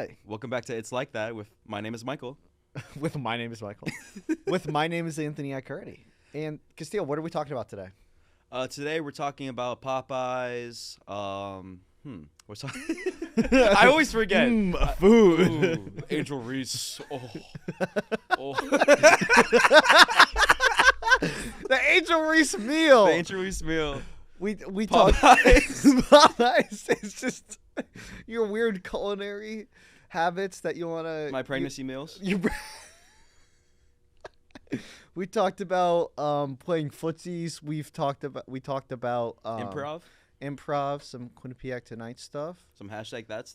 Hi. Welcome back to It's Like That with My Name is Michael. With my name is Michael. With my name is Anthony Aicardi. And Castillo, what are we talking about today? Today we're talking about Popeyes. We're talking. I always forget. Food. Ooh, Angel Reese. Oh. The Angel Reese meal. The Angel Reese meal. We talked. Popeyes. It's just your weird culinary habits that you want to. My pregnancy meals. We talked about playing footsies. We talked about improv, some Quinnipiac Tonight stuff, Some hashtag that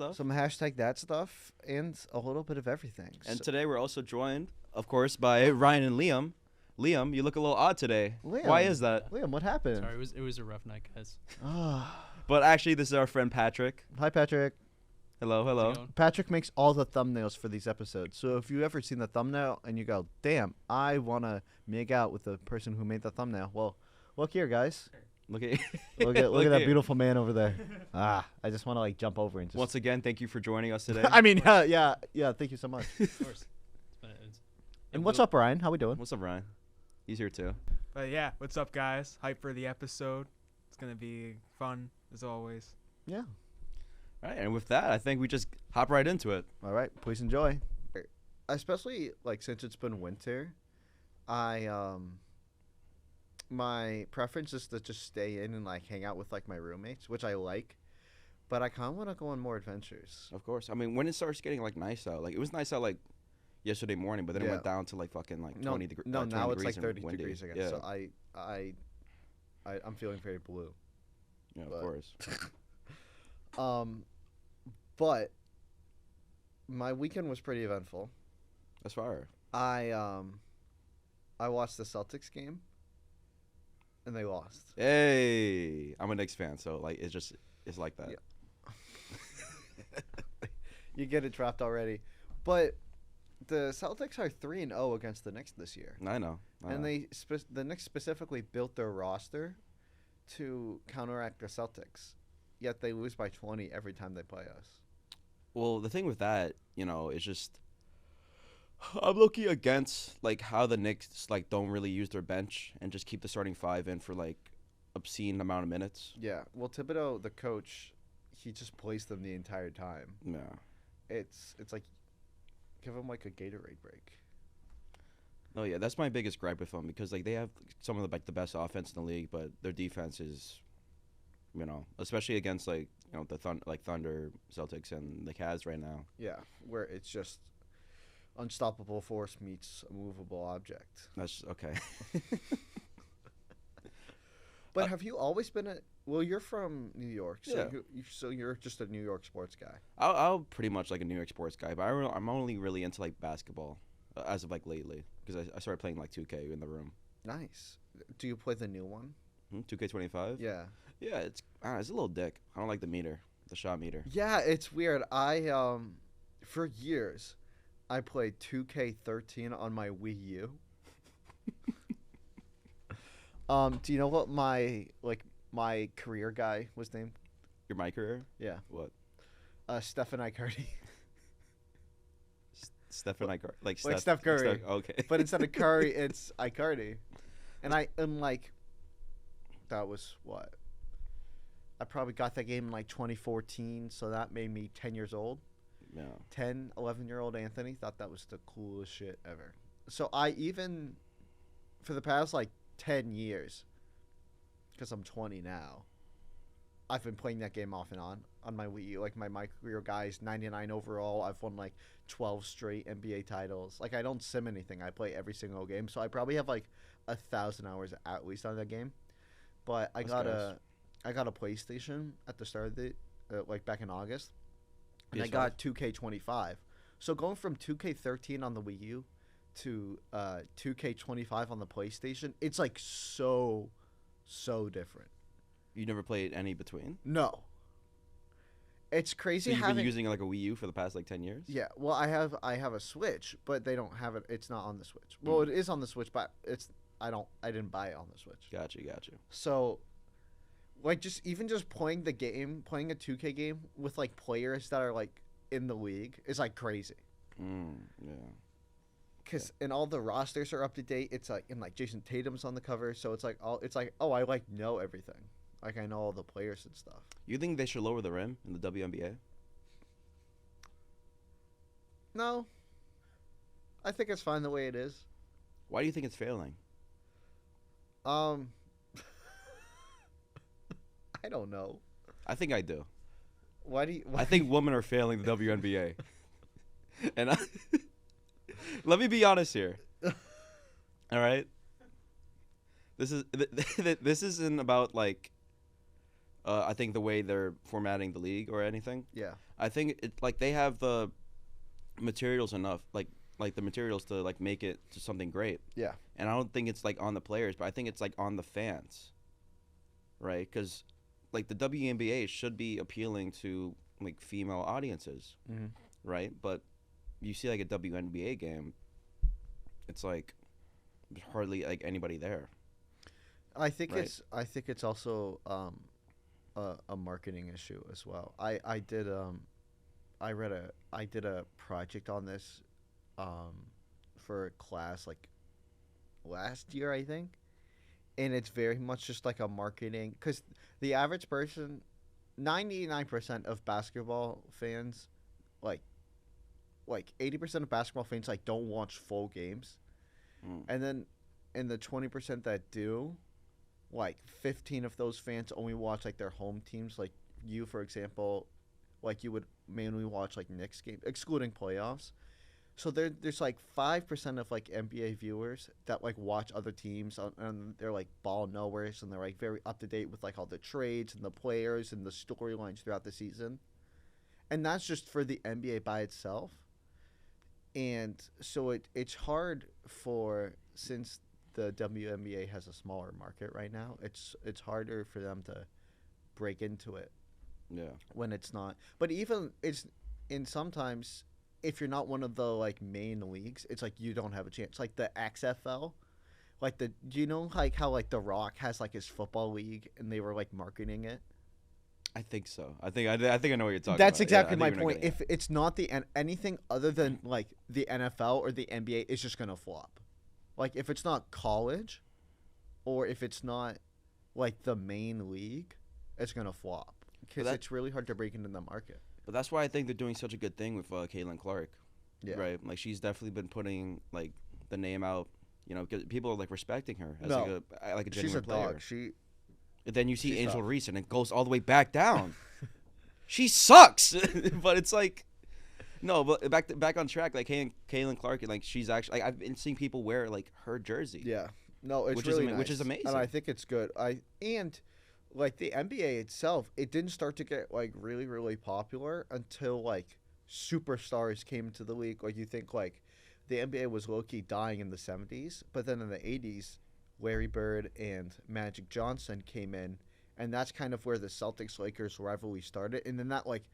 stuff. and a little bit of everything. And today we're also joined, of course, by Ryan and Liam. Liam, you look a little odd today. Liam, Why is that? Liam, what happened? Sorry, it was a rough night, guys. But actually, this is our friend Patrick. Hi, Patrick. Hello. How's it going? Patrick makes all the thumbnails for these episodes. So if you ever seen the thumbnail and you go, damn, I want to make out with the person who made the thumbnail, well, look here, guys. Look at Look at that here. beautiful man over there. I just want to jump over and just. Once again, thank you for joining us today. I mean, yeah. Thank you so much. Of course. And what's up, Ryan? How we doing? What's up, Ryan? He's here too. But yeah, what's up, guys? Hype for the episode. It's gonna be fun as always. Yeah. All right, and with that, I think we just hop right into it. All right. Please enjoy. Especially since it's been winter, my preference is to just stay in and hang out with my roommates, which I like, but I kind of want to go on more adventures. Of course. I mean, when it starts getting nice out, it was nice out yesterday morning, but then it went down to fucking 20 degrees. No, now it's 30 windy. degrees again. Yeah. So I'm feeling very blue. Yeah, of but- course. But my weekend was pretty eventful. That's fire. I watched the Celtics game, and they lost. Hey, I'm a Knicks fan, so it's like that. Yeah. You get it dropped already, but the Celtics are 3-0 against the Knicks this year. I know. And the Knicks specifically built their roster to counteract the Celtics, yet they lose by 20 every time they play us. Well, the thing with that, is just I'm looking against how the Knicks don't really use their bench and just keep the starting five in for obscene amount of minutes. Yeah, well, Thibodeau, the coach, he just plays them the entire time. Yeah. It's give them a Gatorade break. No, yeah, that's my biggest gripe with them because they have some of the best offense in the league, but their defense is, especially against the Thunder, Celtics, and the Cavs right now. Yeah, where it's just unstoppable force meets a movable object. That's okay. But have you always been well, you're from New York, so Yeah. so you're just a New York sports guy. I'm pretty much a New York sports guy, but I'm only really into basketball as of lately because I started playing 2K in the room. Nice. Do you play the new one? 2K25? Yeah. Yeah, it's a little dick. I don't like the shot meter. Yeah, it's weird. I for years I played 2K13 on my Wii U. Do you know what my career guy was named? Your MyCareer? Yeah. What? Stephen Aicardi. Stephen Aicardi. Like Steph Curry. Okay. But instead of Curry, it's Aicardi. And that was what? I probably got that game in 2014, so that made me 10 years old. Yeah. 10, 11-year-old Anthony thought that was the coolest shit ever. So I even, for the past 10 years, because I'm 20 now, I've been playing that game off and on my Wii U. My career guy's 99 overall. I've won 12 straight NBA titles. I don't sim anything. I play every single game. So I probably have 1,000 hours at least on that game. But I got a PlayStation at the start of the back in August. And I got 2K25. So going from 2K13 on the Wii U to 2K25 on the PlayStation, it's so different. You never played any between? No. It's crazy. So you've been using a Wii U for the past 10 years? Yeah. Well, I have a Switch, but they don't have it. It's not on the Switch. Well, it is on the Switch, but I didn't buy it on the Switch. Gotcha. So, just playing the game, playing a 2K game with players that are in the league is like crazy. Yeah. Because and all the rosters are up to date. It's like and like Jason Tatum's on the cover, so it's like I like know everything. Like I know all the players and stuff. You think they should lower the rim in the WNBA? No, I think it's fine the way it is. Why do you think it's failing? I don't know. I think I do. Why do you? I think women are failing the WNBA. And let me be honest here. All right. This isn't about like. I think the way they're formatting the league or anything. Yeah. I think it like they have the materials enough, like the materials to like make it to something great. Yeah. And I don't think it's like on the players, but I think it's like on the fans, right? Because like the WNBA should be appealing to like female audiences, right? But you see like a WNBA game, it's like there's hardly like anybody there. I think Right. it's also a marketing issue as well. I did a project on this for a class like last year, I think, and it's very much just like a marketing because the average person, 99% of basketball fans, like 80% of basketball fans like don't watch full games, and then in the 20% that do, like 15 of those fans only watch like their home teams. Like you, for example, like you would mainly watch like Knicks games, excluding playoffs. So there's like 5% of like NBA viewers that like watch other teams and they're like ball knowers and they're like very up to date with like all the trades and the players and the storylines throughout the season. And that's just for the NBA by itself. And so it's hard for, since the WNBA has a smaller market right now, it's harder for them to break into it. Yeah. When it's not. But even it's in sometimes if you're not one of the like main leagues, it's like you don't have a chance. Like the XFL, like do you know like how like The Rock has like his football league and they were like marketing it? I think so. I think I know what you're talking about. That's Yeah, exactly I my think you're point. getting If it's not anything other than like the NFL or the NBA, it's just gonna flop. Like if it's not college, or if it's not like the main league, it's gonna flop because it's really hard to break into the market. But that's why I think they're doing such a good thing with Caitlin Clark. Yeah. Right. Like she's definitely been putting like the name out. You know, because people are like respecting her as No. like a genuine She's a player. dog. And then you see she's Angel tough. Reese and it goes all the way back down. She sucks. But it's like, no. But back on track. Like Caitlin Clark, like she's actually. Like, I've been seeing people wear like her jersey. Yeah. No, it's which really is nice. which is amazing. And I think it's good. And like the NBA itself, it didn't start to get like really, really popular until like superstars came into the league. Like you think like the NBA was low-key dying in the 70s, but then in the 80s, Larry Bird and Magic Johnson came in, and that's kind of where the Celtics-Lakers rivalry started. And then that like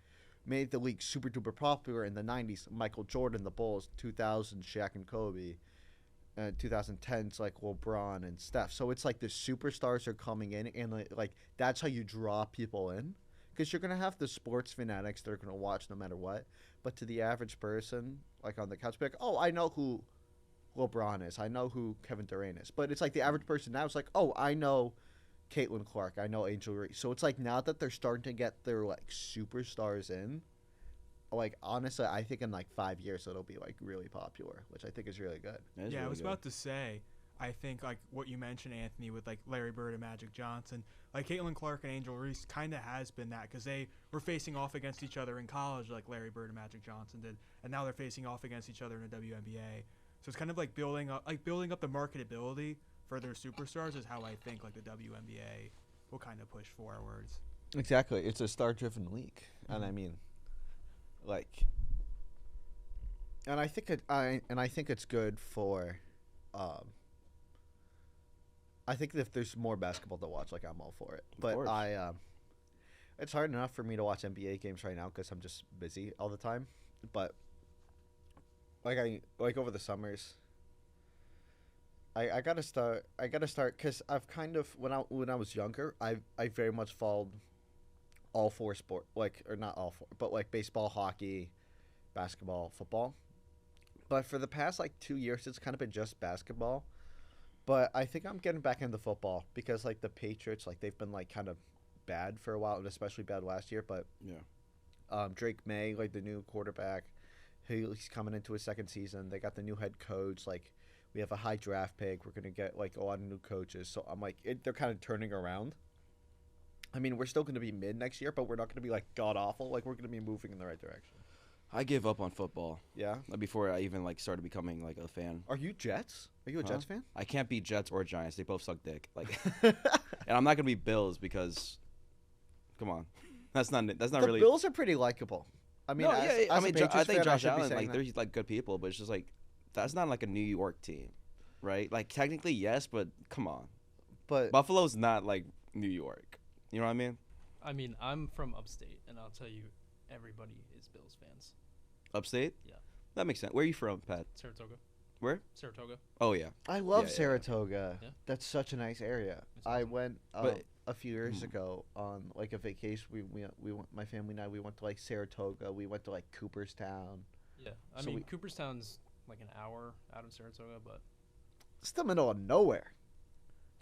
made the league super duper popular in the 90s. Michael Jordan, the Bulls, 2000, Shaq and Kobe. 2010's like LeBron and Steph. So it's like the superstars are coming in, and like that's how you draw people in, because you're gonna have the sports fanatics that are gonna watch no matter what. But to the average person, like on the couch, be like, oh, I know who LeBron is. I know who Kevin Durant is. But it's like the average person now is like, oh, I know Caitlin Clark. I know Angel Reese. So it's like now that they're starting to get their like superstars in, like honestly, I think in like 5 years it'll be like really popular, which I think is really good. That is Yeah, I really was good. about to say, I think like what you mentioned, Anthony, with like Larry Bird and Magic Johnson, like Caitlin Clark and Angel Reese kind of has been that, because they were facing off against each other in college like Larry Bird and Magic Johnson did, and now they're facing off against each other in the WNBA. So it's kind of like building up the marketability for their superstars is how I think like the WNBA will kind of push forwards. Exactly, it's a star-driven league, and I mean, like, and I think it's good for, I think if there's more basketball to watch, like I'm all for it. But course. It's hard enough for me to watch NBA games right now because I'm just busy all the time. But like over the summers, I gotta start because I've kind of when I was younger, I very much followed all four sport, like, or not all four, but like baseball, hockey, basketball, football. But for the past like 2 years, it's kind of been just basketball. But I think I'm getting back into football because like the Patriots, like they've been like kind of bad for a while, and especially bad last year. But Yeah. Drake May, like the new quarterback, he's coming into his second season. They got the new head coach. Like we have a high draft pick. We're gonna get like a lot of new coaches. So I'm like, they're kind of turning around. I mean, we're still gonna be mid next year, but we're not gonna be like god awful. Like we're gonna be moving in the right direction. I gave up on football Yeah. before I even like started becoming like a fan. Are you Jets? Are you a Huh? Jets fan? I can't be Jets or Giants. They both suck dick. Like, and I'm not gonna be Bills because, come on, that's not The really. Bills are pretty likable. I mean, No, as, yeah, as I a mean, Patriots I think fan, Josh should be Allen, saying like, that. they're like good people, but it's just like that's not like a New York team, right? Like technically yes, but come on, But Buffalo's not like New York. You know what I mean? I mean, I'm from upstate, and I'll tell you, everybody is Bills fans. Upstate? Yeah. That makes sense. Where are you from, Pat? Saratoga. Where? Saratoga. Oh yeah. I love Yeah, yeah. Saratoga. Yeah. That's such a nice area. It's I awesome. went But- a few years ago on like a vacation. We went, my family and I. We went to like Saratoga. We went to like Cooperstown. Yeah. I So mean, we- Cooperstown's like an hour out of Saratoga, but It's the middle of nowhere.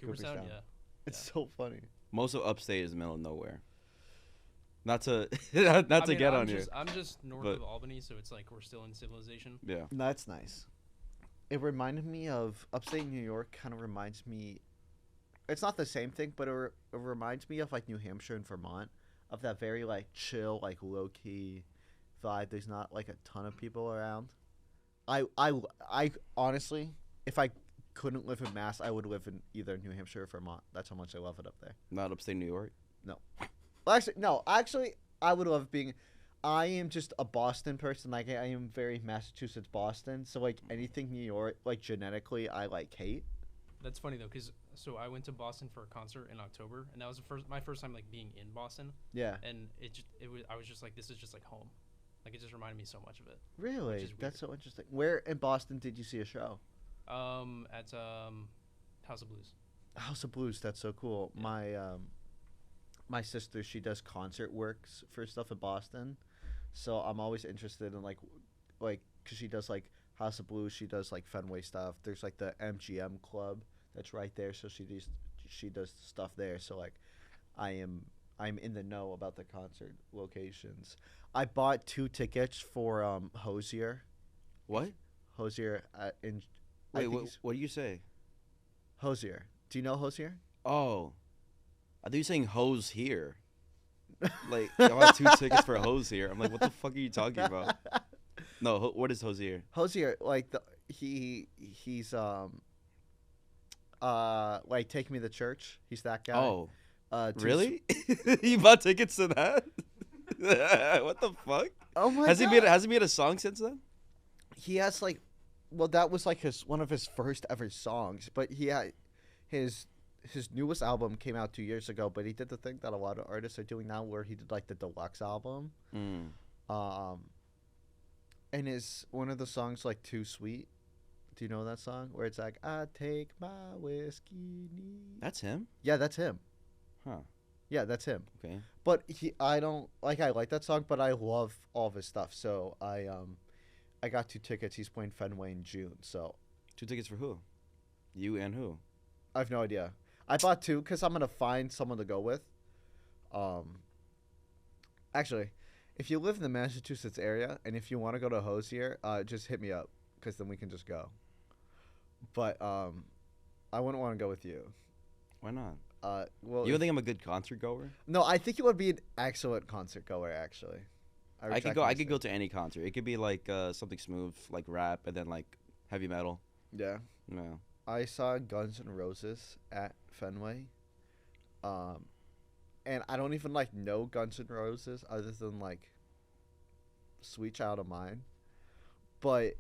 Cooperstown, Cooperstown. yeah. It's so funny. Most of upstate is the middle of nowhere. Not to not I to mean, get I'm on just, here. I'm just north But- of Albany, so it's like we're still in civilization. Yeah. That's nice. It reminded me of upstate New York. Kind of reminds me. It's not the same thing, but it reminds me of like New Hampshire and Vermont, of that very like chill, like low key vibe. There's not like a ton of people around. I honestly, if I couldn't live in Mass, I would live in either New Hampshire or Vermont. That's how much I love it up there. Not upstate New York. Well, actually, no. Actually, I would love being. I am just a Boston person. Like I am very Massachusetts, Boston. So like anything New York, like genetically, I like hate. That's funny though, because so I went to Boston for a concert in October, and that was my first time like being in Boston, Yeah. and I was just like, this is just like home, like it just reminded me so much of it. Really? is That's so interesting. Where in Boston did you see a show? At House of Blues. House of Blues. That's so cool. Yeah. My sister, she does concert works for stuff in Boston, so I'm always interested in like, cause she does like House of Blues. She does like Fenway stuff. There's like the MGM Club that's right there, so she does stuff there. So like, I'm in the know about the concert locations. I bought 2 tickets for Hozier. What? Hozier in. I Wait, think what, he's- what do you say? Hozier. Do you know Hozier? Oh, I thought you were saying hose here. Like I bought 2 tickets for a hose here. I'm like, what the fuck are you talking about? No, what is hose here? Hozier, like he's like Take Me to Church. He's that guy. Oh, Two really? You bought tickets to that? What the fuck? Oh my Has god. he made a song since then? He has like, well, that was like one of his first ever songs. But he had his newest album came out 2 years ago. But he did the thing that a lot of artists are doing now, where he did like the deluxe album. And one of the songs like Too Sweet. Do you know that song where it's like I take my whiskey neat? That's him? Yeah, that's him. Huh. Yeah, that's him. Okay. But I like that song, but I love all of his stuff. So I got 2 tickets. He's playing Fenway in June. So 2 tickets for who? You and who? I have no idea. I bought 2 because I'm gonna find someone to go with. Actually, if you live in the Massachusetts area and if you want to go to Hozier, just hit me up because then we can just go. But I wouldn't want to go with you. Why not? Well, You don't think I'm a good concert goer? no, I think you would be an excellent concert goer. Actually, I could go to any concert. It could be like something smooth, like rap, and then like heavy metal. Yeah. No. I saw Guns N' Roses at Fenway. And I don't even like know Guns N' Roses other than like Sweet Child of Mine. But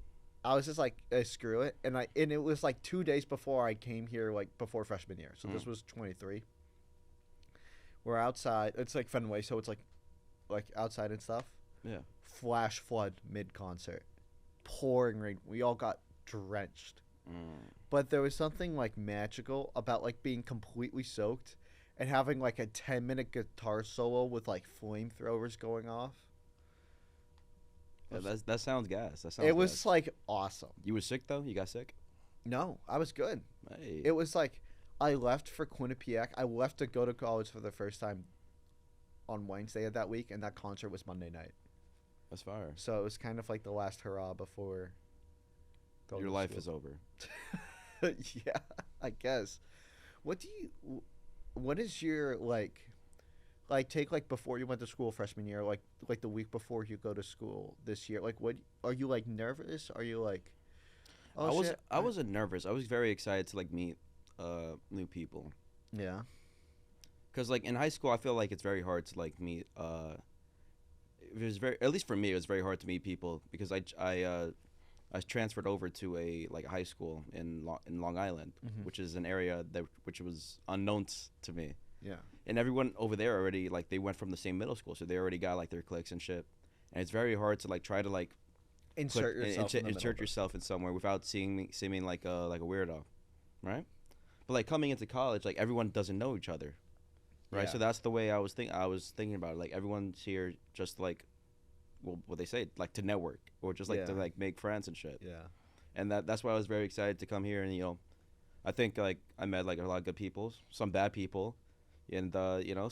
I was just like, screw it. And it was like 2 days before I came here, like before freshman year. So this was 23. We're outside. It's like Fenway, so it's like outside and stuff. Yeah. Flash flood mid concert. Pouring rain. We all got drenched. But there was something like magical about like being completely soaked and having like a 10-minute guitar solo with like flamethrowers going off. Yeah, that sounds gas. That sounds. It was gas. like awesome. You were sick though. You got sick. No, I was good. Hey. It was like I left for Quinnipiac. I left to go to college for the first time on Wednesday of that week, and that concert was Monday night. That's fire. So it was kind of like the last hurrah before Your life is over. Yeah, I guess. What is your like take like before you went to school freshman year, like the week before you go to school this year? Like, what are you like nervous? Are you like? Oh, I wasn't nervous. I was very excited to like meet new people. Yeah. Cause like in high school, I feel like it's very hard to like meet. It was at least for me, it was very hard to meet people because I transferred over to a high school in Long Island, which is an area which was unknown to me. Yeah. And everyone over there already like they went from the same middle school, so they already got like their cliques and shit. And it's very hard to like try to like Insert yourself in somewhere without seeming like a weirdo, right? But like coming into college, like everyone doesn't know each other, right? Yeah. So that's the way I was thinking about it. Like everyone's here just like, well, what they say, like to network or just like to like make friends and shit. Yeah. And that's why I was very excited to come here. And I think like I met like a lot of good people, some bad people, and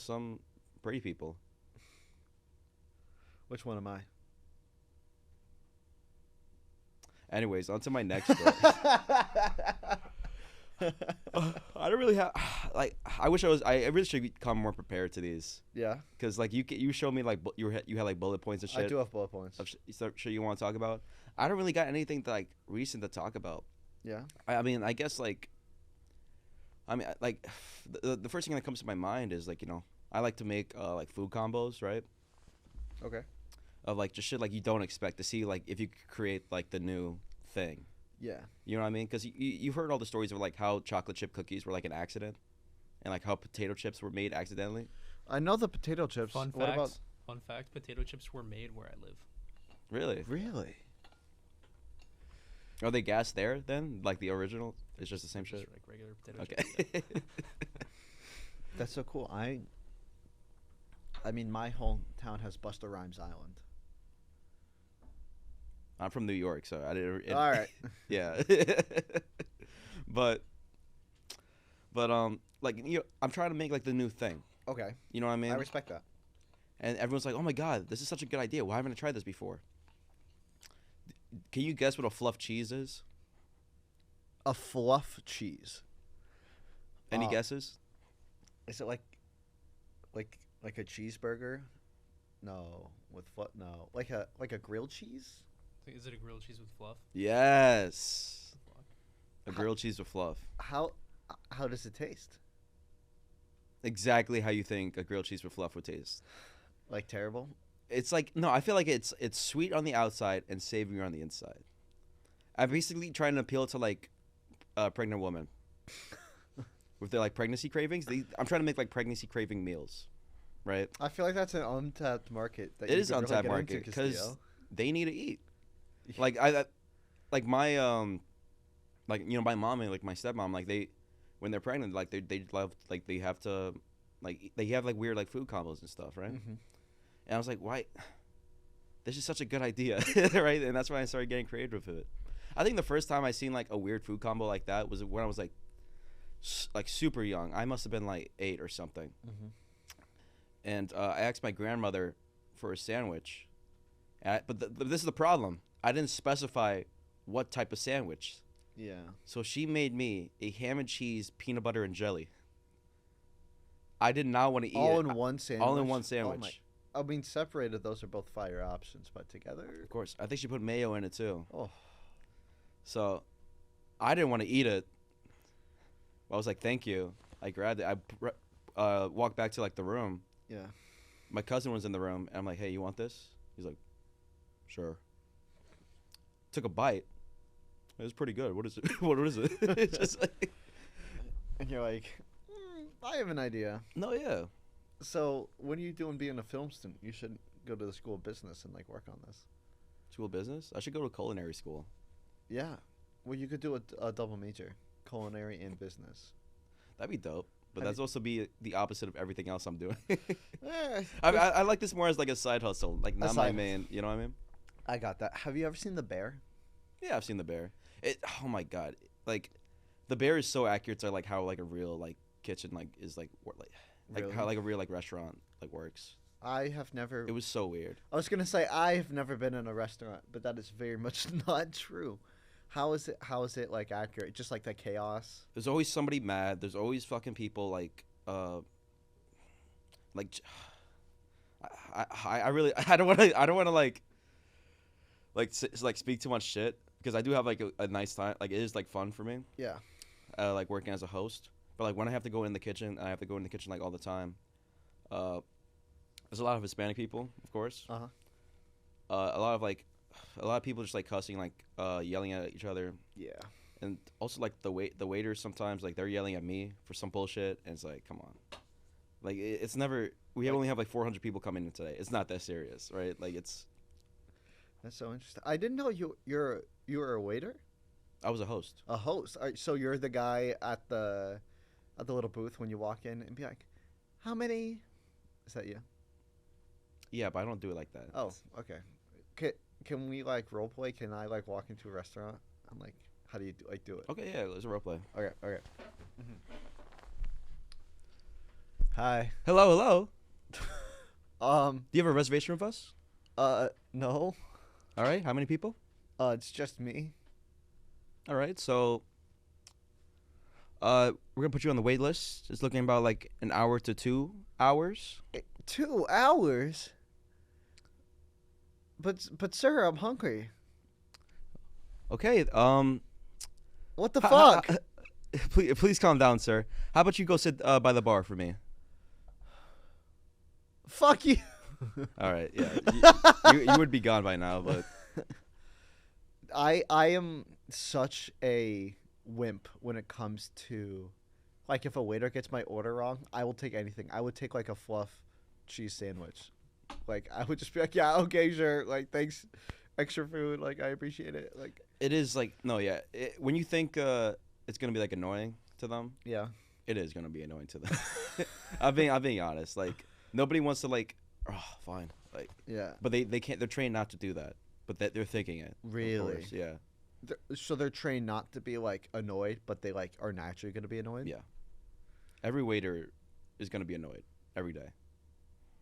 some pretty people. Which one am I? Anyways, on to my next story. I don't really have I wish I really should come more prepared to these. Yeah. Because like you showed me like you had like bullet points and shit. I do have bullet points. Sure you want to talk about? I don't really got anything like recent to talk about. Yeah. I mean I guess like the first thing that comes to my mind is like I like to make like food combos, right? Okay. Of like just shit like you don't expect to see like if you could create like the new thing. Yeah. You know what I mean? Because you've heard all the stories of like how chocolate chip cookies were like an accident, and like how potato chips were made accidentally. I know the potato chips. Fun what fact. about? Fun fact: potato chips were made where I live. Really? Really? Are they gas there then? Like the original? It's just the same Just shit. like regular potato Okay. chips. Yeah. That's so cool. I mean, my hometown has Busta Rhymes Island. I'm from New York, so I didn't. All right. Yeah. but like I'm trying to make like the new thing. Okay. You know what I mean? I respect that. And everyone's like, "Oh my god, this is such a good idea. Why haven't I tried this before?" Can you guess what a fluff cheese is? A fluff cheese. Any guesses? Is it like a cheeseburger? No, with fluff. No, like a grilled cheese. Is it a grilled cheese with fluff? Yes. A grilled cheese with fluff. How does it taste? Exactly how you think a grilled cheese with fluff would taste. Like terrible? It's like no, I feel like it's sweet on the outside and savory on the inside. I'm basically trying to appeal to like a pregnant woman with their like pregnancy cravings. I'm trying to make like pregnancy craving meals, right? I feel like that's an untapped market. That It you is could really untapped get market into, because Castillo. they need to eat. Like like my like my mom and like my stepmom, like they when they're pregnant, like they love like they have to like they have like weird like food combos and stuff, right? Mm-hmm. And I was like, why? This is such a good idea, right? And that's why I started getting creative with it. I think the first time I seen like a weird food combo like that was when I was like super young. I must have been like 8 or something. Mm-hmm. And I asked my grandmother for a sandwich. But this is the problem. I didn't specify what type of sandwich. Yeah. So she made me a ham and cheese, peanut butter, and jelly. I did not want to eat All it. in one sandwich. All in one Oh sandwich. I mean, separated, those are both fire options, but together. Of course. I think she put mayo in it too. Oh. So I didn't want to eat it. I was like, thank you. I grabbed it. I walked back to like the room. Yeah. My cousin was in the room, and I'm like, hey, you want this? He's like, sure. Took a bite. It was pretty good. What is it? What is it? It's just like, And you're like, I have an idea. no, yeah. So, what are you doing being a film student? You should go to the school of business and like work on this. School of business? I should go to culinary school. Yeah. Well, you could do a double major, culinary and business. That'd be dope. But Have that's also be the opposite of everything else I'm doing. Eh, I like this more as like a side hustle, like not my side main. You know what I mean? I got that. Have you ever seen The Bear? Yeah, I've seen The Bear. Oh my god, like, The Bear is so accurate to like how like a real like kitchen like is like Really? how like a real like restaurant like works. I have never. It was so weird. I was gonna say I have never been in a restaurant, but that is very much not true. How is it? How is it like accurate? Just like the chaos. There's always somebody mad. There's always fucking people like I really I don't want to like speak too much shit because I do have like a nice time. Like it is like fun for me. Yeah. Like working as a host. But like when I have to go in the kitchen, I have to go in the kitchen like all the time. There's a lot of Hispanic people, of course. Uh-huh. A lot of people just like cussing, like yelling at each other, Yeah. and also like the waiters sometimes like they're yelling at me for some bullshit, and it's like, come on, like it's never. We only have like 400 people coming in today. It's not that serious, right? Like it's. That's so interesting. I didn't know you were a waiter. I was a host. A host. So you're the guy at the little booth when you walk in and be like, "How many?" Is that you? Yeah, but I don't do it like that. Oh, okay. Can we like role play? Can I like walk into a restaurant? I'm like, how do you do it? Okay, yeah, there's a role play. Okay. Hi. Hello. Um. Do you have a reservation with us? No. All right. How many people? It's just me. All right. So, we're gonna put you on the wait list. It's looking about like an hour to 2 hours. 2 hours. But sir, I'm hungry. Okay. What the fuck? Please calm down, sir. How about you go sit by the bar for me? Fuck you. All right. Yeah. You would be gone by now, but I am such a wimp when it comes to, like, if a waiter gets my order wrong, I will take anything. I would take like a Fluff cheese sandwich. Like I would just be like, yeah, okay, sure. Like, thanks, extra food. Like, I appreciate it. Like, it is like no, yeah. When you think it's gonna be like annoying to them, yeah, it is gonna be annoying to them. I'm being honest. Like nobody wants to like, oh, fine. Like yeah. but they can't. They're trained not to do that. But they're thinking it. of Really? course, yeah. So they're trained not to be like annoyed, but they like are naturally gonna be annoyed. Yeah. Every waiter is gonna be annoyed every day,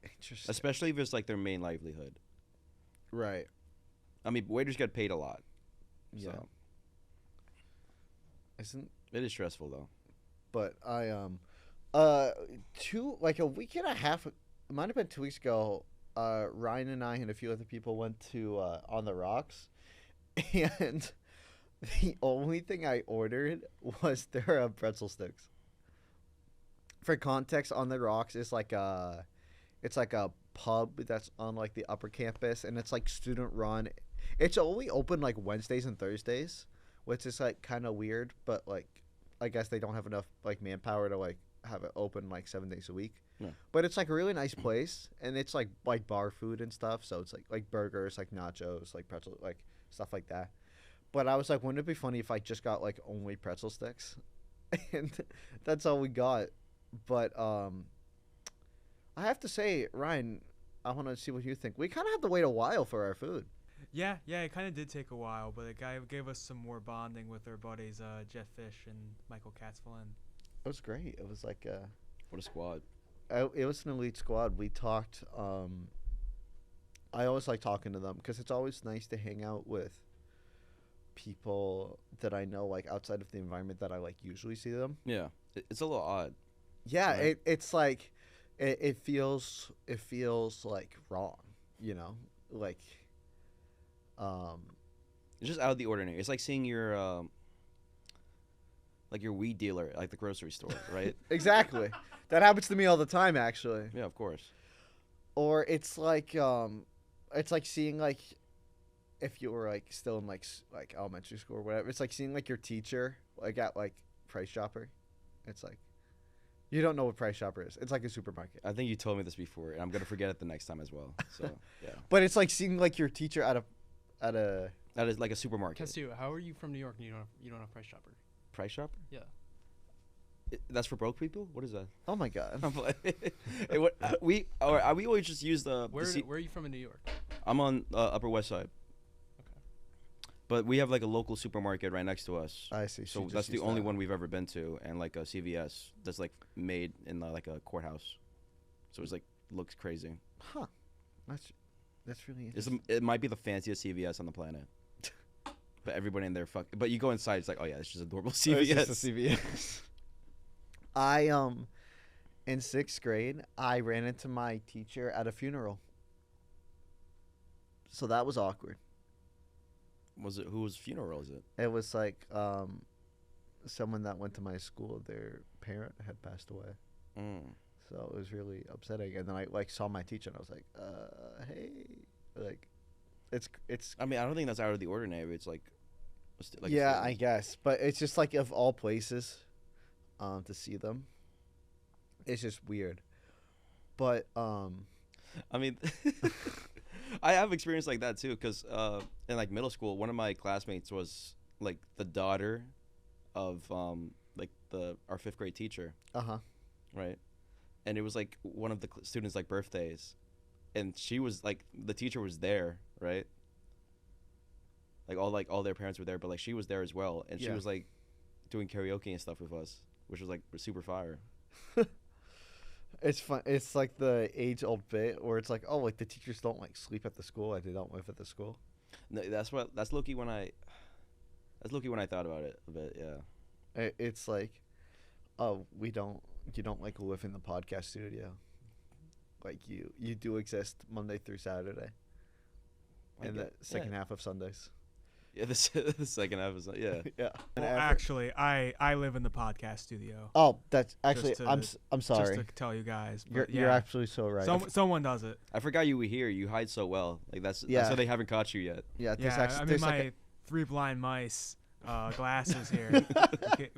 Interesting. especially if it's like their main livelihood. Right. I mean, waiters get paid a lot. Yeah. So Isn't it is stressful though. but I like a week and a half, it might have been 2 weeks ago. Ryan and I and a few other people went to On the Rocks, and the only thing I ordered was their pretzel sticks. For context, On the Rocks is like it's like a pub that's on like the upper campus, and it's like student run. It's only open like Wednesdays and Thursdays, which is like kind of weird, but like I guess they don't have enough like manpower to like have it open like 7 days a week. Yeah. But it's like a really nice place, and it's like bar food and stuff. So it's like burgers, like nachos, like pretzel, like stuff like that. But I was like, wouldn't it be funny if I just got like only pretzel sticks, and that's all we got. But I have to say, Ryan, I want to see what you think. We kind of had to wait a while for our food. Yeah, it kind of did take a while, but the guy gave us some more bonding with our buddies, Jeff Fish and Michael Katzflin. It was great. It was like What a squad. it was an elite squad. We talked. I always like talking to them because it's always nice to hang out with people that I know, like outside of the environment that I like usually see them. Yeah. It's a little odd. Yeah, Right. it's like it feels like wrong, you know, like It's just out of the ordinary. It's like seeing your like your weed dealer at like the grocery store, right? exactly. That happens to me all the time, actually. Yeah, of course. Or it's like seeing like if you were like still in like elementary school or whatever. It's like seeing like your teacher like at like Price Chopper. It's like you don't know what Price Chopper is. It's like a supermarket. I think you told me this before, and I'm gonna forget it the next time as well. So yeah, But it's like seeing like your teacher at a that is like a supermarket. Castillo, how are you from New York and you don't have Price Chopper? Price Chopper? Yeah. That's for broke people? What is that? Oh my god. I'm like, hey, what, we always just use the. Where are you from in New York? I'm on Upper West Side. But we have like a local supermarket right next to us. I see. So that's the only one we've ever been to, and like a CVS that's like made in like a courthouse. So it's like looks crazy. Huh. That's really interesting. It might be the fanciest CVS on the planet. But everybody in there But you go inside, it's like, oh yeah, it's just a normal CVS. It's just a CVS. In 6th grade, I ran into my teacher at a funeral. So that was awkward. Was it whose funeral is it? It was like someone that went to my school. Their parent had passed away. So it was really upsetting. And then I like saw my teacher, and I was like, "Hey," like, it's. I mean, I don't think that's out of the ordinary. It's like yeah, I guess, but it's just like of all places, to see them, it's just weird. But I mean, I have experience like that too, because in like middle school, one of my classmates was like the daughter of like our 5th grade teacher. Right. And it was like one of the students' like birthdays, and she was like the teacher was there, right? Like all their parents were there, but like she was there as well, and she was like doing karaoke and stuff with us, which was like super fire. It's fun. It's like the age-old bit where it's like, oh, like the teachers don't like sleep at the school. Like they don't live at the school. No, that's low-key when I thought about it a bit. Yeah. It's like, oh, you don't like live in the podcast studio. Like you do exist Monday through Saturday, and the second half of Sundays. Yeah, the second half is yeah. Yeah. Well, actually, I live in the podcast studio. Oh, that's actually I'm sorry. Just to tell you guys, you're actually so right. Someone does it. I forgot you were here. You hide so well. Like that's why they haven't caught you yet. Yeah, I'm in my 3 blind mice glasses here,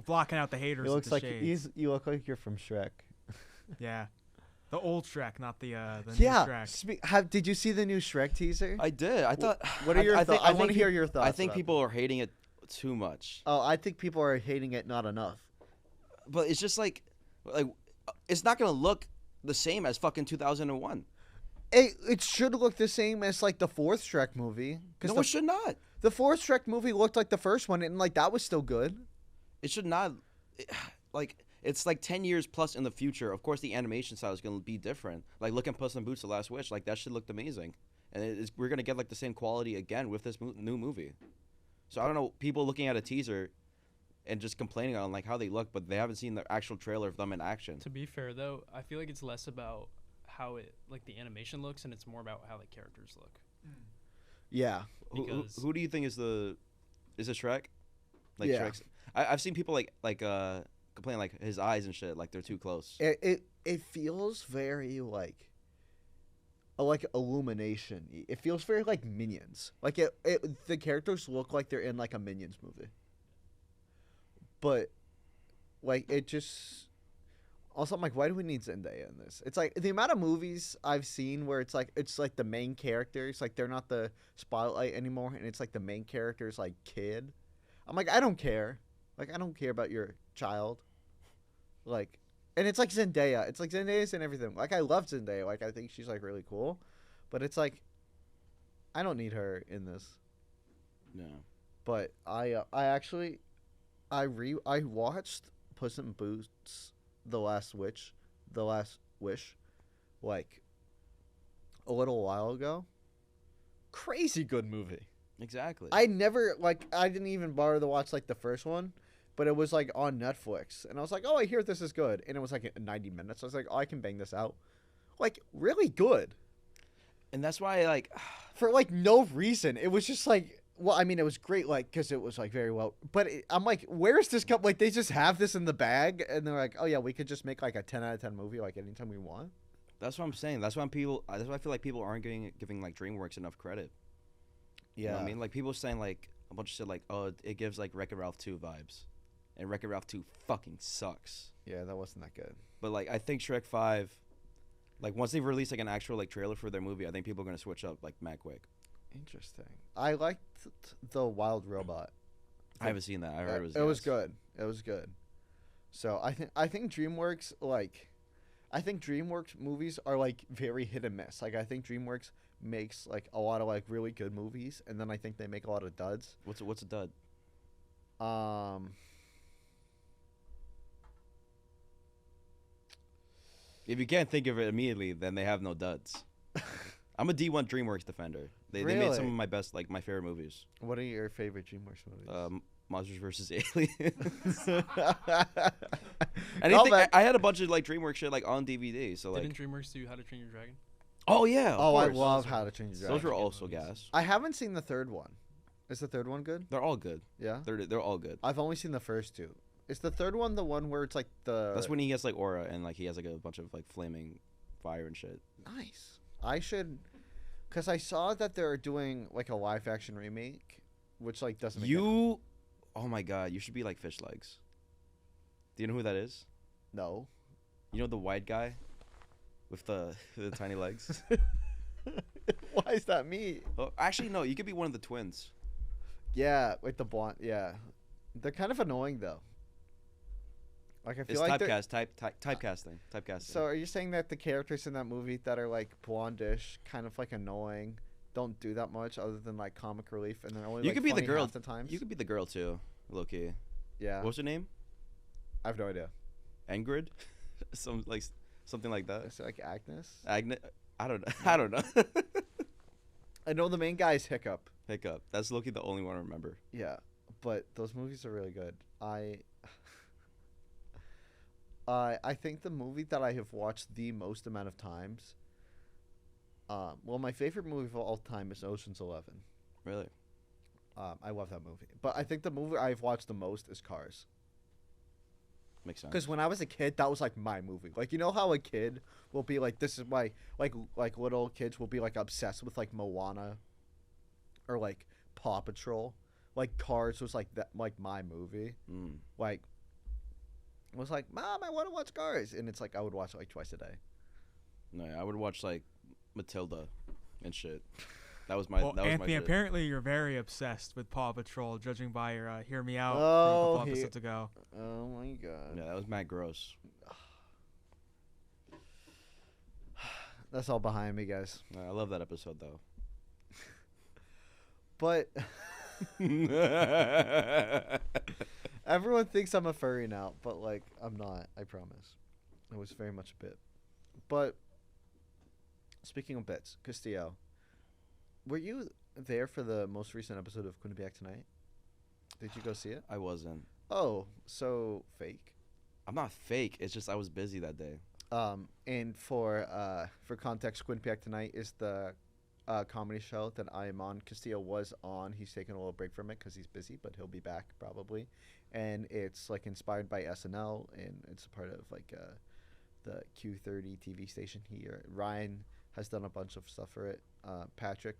blocking out the haters. It looks with like the shades. you look like you're from Shrek. Yeah. The old Shrek, not the new Shrek. Did you see the new Shrek teaser? I did. I thought. What are your thoughts? I want to hear your thoughts. I think people are hating it too much. Oh, I think people are hating it not enough. But it's just like it's not gonna look the same as fucking 2001. It should look the same as like the 4th Shrek movie. No, it should not. The 4th Shrek movie looked like the first one, and like that was still good. It should not. It's like 10 years plus in the future. Of course, the animation style is going to be different. Like, look at Puss in Boots: The Last Wish. Like, that shit looked amazing. And we're going to get, like, the same quality again with this new movie. So, I don't know, people looking at a teaser and just complaining on, like, how they look, but they haven't seen the actual trailer of them in action. To be fair, though, I feel like it's less about how the animation looks, and it's more about how the characters look. Yeah. Who do you think is it Shrek? Like, yeah. Shrek's... I've seen people, like complain like his eyes and shit, like they're too close. It feels very like Illumination. It feels very like Minions. Like the characters look like they're in like a Minions movie. But like it just also I'm like, why do we need Zendaya in this? It's like the amount of movies I've seen where it's like the main characters, like they're not the spotlight anymore, and it's like the main character's like kid. I'm like, I don't care. Like I don't care about your child. Like, and it's like Zendaya. It's like Zendaya's and everything. Like, I love Zendaya. Like, I think she's, like, really cool. But it's like, I don't need her in this. No. But I watched Puss in Boots: The Last Wish, like, a little while ago. Crazy good movie. Exactly. I didn't even bother to watch, like, the first one. But it was, like, on Netflix. And I was like, oh, I hear this is good. And it was, like, 90 minutes. I was like, oh, I can bang this out. Like, really good. And that's why, like... For, like, no reason. It was just, like... Well, I mean, it was great, like, because it was, like, very well... But I'm like, where is this... Like, they just have this in the bag. And they're like, oh, yeah, we could just make, like, a 10 out of 10 movie, like, anytime we want. That's what I'm saying. That's why I feel like people aren't giving like, DreamWorks enough credit. Yeah. You know what I mean? Like, people saying, like, a bunch of shit like, oh, it gives, like, Wreck-It Ralph 2 vibes. And Wreck-It Ralph 2 fucking sucks. Yeah, that wasn't that good. But, like, I think Shrek 5, like, once they've released, like, an actual, like, trailer for their movie, I think people are going to switch up, like, mad quick. Interesting. I liked the Wild Robot. I haven't seen that. I heard it was good. It was good. So, I think DreamWorks, like... I think DreamWorks movies are like very hit and miss. Like I think DreamWorks makes like a lot of like really good movies, and then I think they make a lot of duds. What's a dud? If you can't think of it immediately, then they have no duds. I'm a D1 DreamWorks defender. They made some of my best, like my favorite movies. What are your favorite DreamWorks movies? Monsters vs. Aliens. Anything. I had a bunch of like DreamWorks shit like on DVD. So like. Didn't DreamWorks do How to Train Your Dragon? Oh yeah. Oh, I course. love How to Train Your Dragon. Those were also gas. I haven't seen the third one. Is the third one good? They're all good. Yeah. They're all good. I've only seen the first two. Is the third one the one where it's like the? That's when he gets like aura and like he has like a bunch of like flaming fire and shit. Nice. I should, cause I saw that they're doing like a live action remake, which like doesn't. Make Oh my god, you should be like Fish Legs. Do you know who that is? No. You know the white guy, with the tiny legs. Why is that me? Oh, actually no, you could be one of the twins. Yeah, with the blonde. Yeah, they're kind of annoying though. Like I feel It's like typecasting. So are you saying that the characters in that movie that are like blondish, kind of like annoying, don't do that much other than like comic relief, and they're only you like, could be the funny girl half the times? You could be the girl too, low key. Yeah. What's her name? I have no idea. Ingrid, something like that. Is it like Agnes? Agnes. I don't know. I don't know. I know the main guy is Hiccup. Hiccup. That's low key the only one I remember. Yeah, but those movies are really good. I think the movie that I have watched the most amount of times. Well, my favorite movie of all time is Ocean's 11. Really? I love that movie, but I think the movie I've watched the most is Cars. Makes sense. Because when I was a kid, that was like my movie. Like, you know how a kid will be like, this is my like little kids will be like obsessed with like Moana, or like Paw Patrol. Like Cars was like that, like my movie. Like, I was like, Mom, I want to watch Cars, and it's like I would watch it like twice a day. No, I would watch like Matilda and shit. That was my. Well, that was Anthony, my shit. apparently you're very obsessed with Paw Patrol, judging by your "Hear Me Out" Oh, a couple episodes ago. Oh my god. Yeah, that was mad gross. That's all behind me, guys. I love that episode though. But everyone thinks I'm a furry now, but like I'm not. I promise. I was very much a bit. But speaking of bits, Castillo, were you there for the most recent episode of Couldn't Be Back Tonight? Did you go see it? I wasn't. Oh, so fake. I'm not fake. It's just I was busy that day. And for context, Couldn't Be Back Tonight is the comedy show that I am on. Castillo was on. He's taking a little break from it because he's busy, but he'll be back probably. And it's like inspired by SNL, and it's a part of like the Q30 TV station here. Ryan has done a bunch of stuff for it. Patrick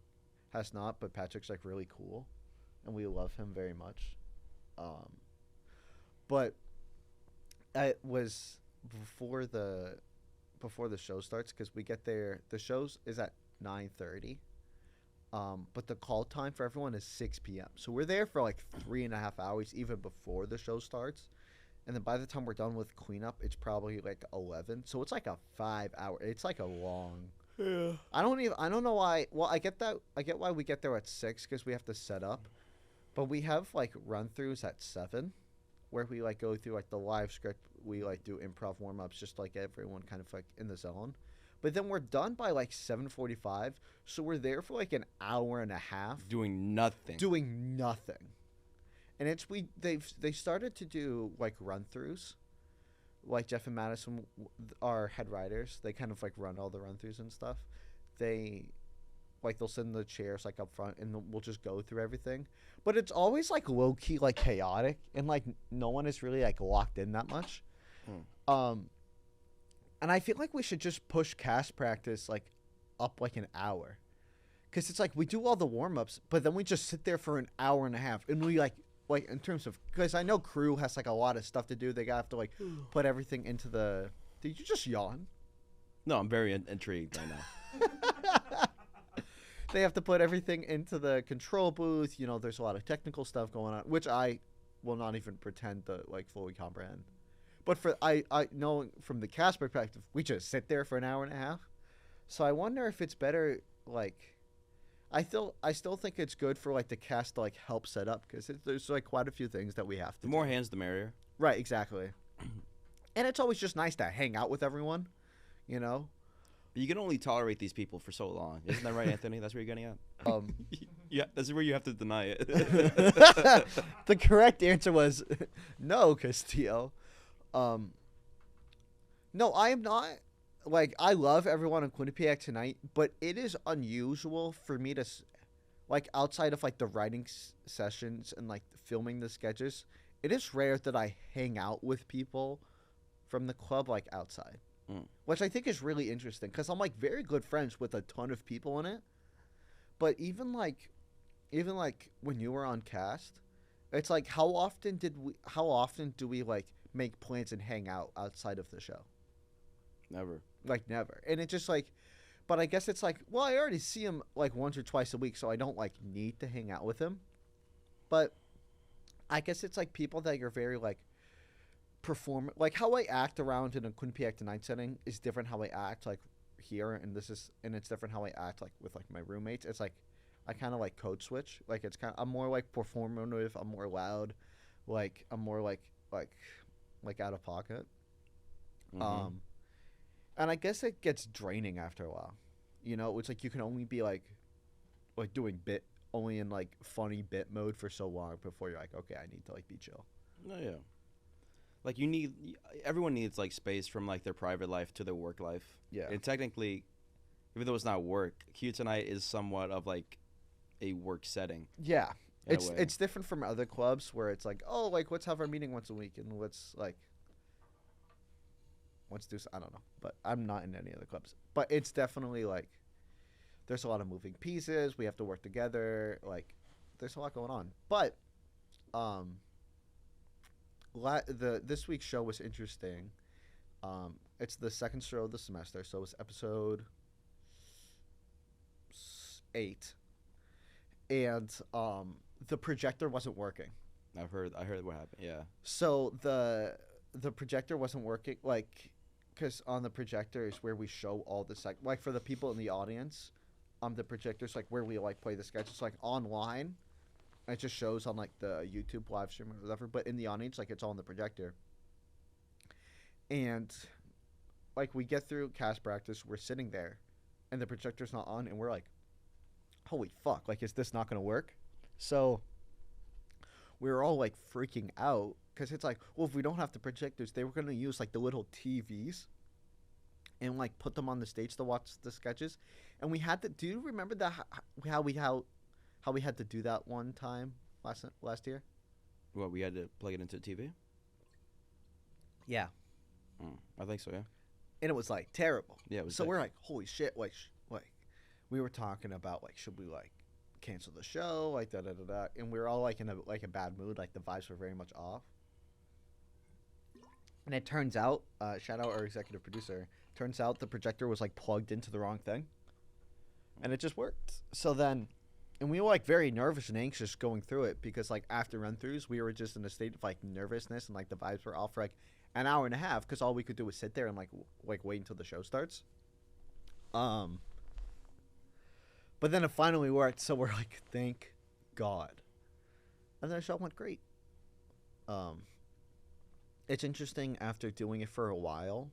has not, but Patrick's like really cool, and we love him very much. But it was before the show starts, because we get there. The show is at 9:30. But the call time for everyone is 6 p.m. So we're there for like 3.5 hours even before the show starts. And then by the time we're done with cleanup, it's probably like 11. So it's like a 5 hour. It's like a long. Yeah. I don't know why. Well, I get why we get there at 6, because we have to set up. But we have like run-throughs at 7 where we like go through like the live script. We like do improv warm-ups, just like everyone kind of like in the zone. But then we're done by like 7:45, so we're there for like an hour and a half Doing nothing. And they started to do like run-throughs, like Jeff and Madison are head writers. They kind of like run all the run-throughs and stuff. They'll sit in the chairs like up front, and we'll just go through everything. But it's always like low-key like chaotic, and like no one is really like locked in that much. And I feel like we should just push cast practice like up like an hour, because it's like we do all the warm-ups, but then we just sit there for an hour and a half, and we like in terms of, because I know crew has like a lot of stuff to do. They have to like put everything into the. Did you just yawn? No, I'm very intrigued right now. They have to put everything into the control booth. You know, there's a lot of technical stuff going on, which I will not even pretend to like fully comprehend. But for I know from the cast perspective, we just sit there for an hour and a half. So I wonder if it's better like. I still think it's good for like the cast to like help set up because there's like quite a few things that we have to. The more hands, the merrier. Right, exactly. And it's always just nice to hang out with everyone, you know. But you can only tolerate these people for so long, isn't that right, Anthony? That's where you're getting at. Yeah, that's where you have to deny it. The correct answer was no, Castillo. No, I am not. Like, I love everyone in Quinnipiac tonight, but it is unusual for me to, like, outside of, like, the writing sessions and, like, filming the sketches, it is rare that I hang out with people from the club, like, outside. Which I think is really interesting, because I'm, like, very good friends with a ton of people in it. But even, like, when you were on cast, it's, like, how often do we, like, make plans and hang out outside of the show? Never. Like, never. And it's just, like, but I guess it's, like, well, I already see him, like, once or twice a week, so I don't, like, need to hang out with him. But I guess it's, like, people that you're very, like, like, how I act around in a Quinnipiac Tonight setting is different how I act, like, here, and it's different how I act, like, with, like, my roommates. It's, like, I kind of, like, code switch. Like, it's kind of, I'm more, like, performative, I'm more loud, like, I'm more, like, out of pocket. Mm-hmm. And I guess it gets draining after a while. You know, it's like you can only be like doing only in like funny bit mode for so long before you're like, okay, I need to like be chill. Oh yeah. Like everyone needs like space from like their private life to their work life. Yeah. And technically, even though it's not work, Q Tonight is somewhat of like a work setting. Yeah. It's different from other clubs where it's like, oh, like let's have our meeting once a week and let's do, I don't know, but I'm not in any other clubs. But it's definitely like, there's a lot of moving pieces. We have to work together. Like, there's a lot going on. But, this week's show was interesting. It's the second show of the semester, so it's episode 8, and the projector wasn't working. I heard what happened. Yeah. So the projector wasn't working, like. Because on the projector is where we show all the like for the people in the audience, the projector's like where we like play the sketches like online. It just shows on like the YouTube live stream or whatever. But in the audience, like it's all on the projector. And like we get through cast practice, we're sitting there, and the projector's not on, and we're like, "Holy fuck! Like, is this not gonna work?" So we were all like freaking out. Because it's like, well, if we don't have the projectors, they were going to use, like, the little TVs and, like, put them on the stage to watch the sketches. And we had to, do you remember that, how we had to do that one time last year? What, we had to plug it into the TV? Yeah. I think so, yeah. And it was, like, terrible. Yeah, it was so we're like, holy shit, like, we were talking about, like, should we, like, cancel the show, like, da-da-da-da. And we were all, like, in a bad mood. Like, the vibes were very much off. And it turns out, shout out our executive producer, turns out the projector was, like, plugged into the wrong thing. And it just worked. So then, and we were, like, very nervous and anxious going through it because, like, after run-throughs, we were just in a state of, like, nervousness and, like, the vibes were off for, like, an hour and a half because all we could do was sit there and, like, wait until the show starts. But then it finally worked, so we're like, thank God. And then the show went great. It's interesting after doing it for a while.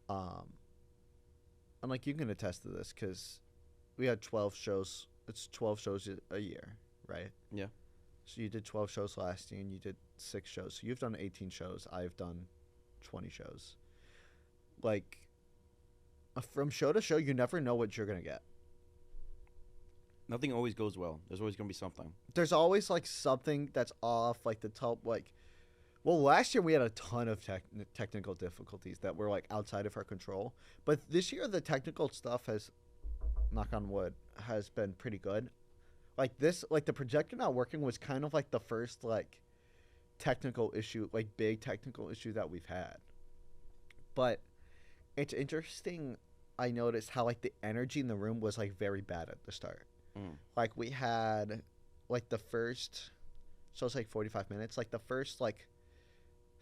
And like you can attest to this because we had 12 shows. It's 12 shows a year, right? Yeah. So you did 12 shows last year and you did 6 shows. So you've done 18 shows. I've done 20 shows. Like, from show to show, you never know what you're going to get. Nothing always goes well. There's always going to be something. There's always, like, something that's off, like, the top, like... Well, last year we had a ton of technical difficulties that were, like, outside of our control. But this year the technical stuff has, knock on wood, has been pretty good. Like, the projector not working was kind of, like, the first, like, technical issue, like, big technical issue that we've had. But it's interesting, I noticed how, like, the energy in the room was, like, very bad at the start. Like, we had, like, the first, so it's, like, 45 minutes. Like, the first, like,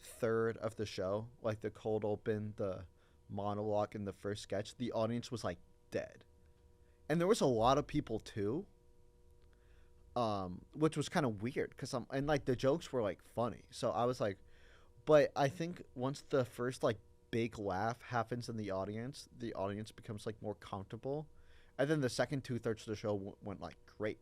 third of the show, like the cold open, the monologue, and the first sketch, the audience was like dead, and there was a lot of people too. Which was kind of weird because and like the jokes were like funny, so I was like, but I think once the first like big laugh happens in the audience becomes like more comfortable, and then the second 2/3 of the show went like great.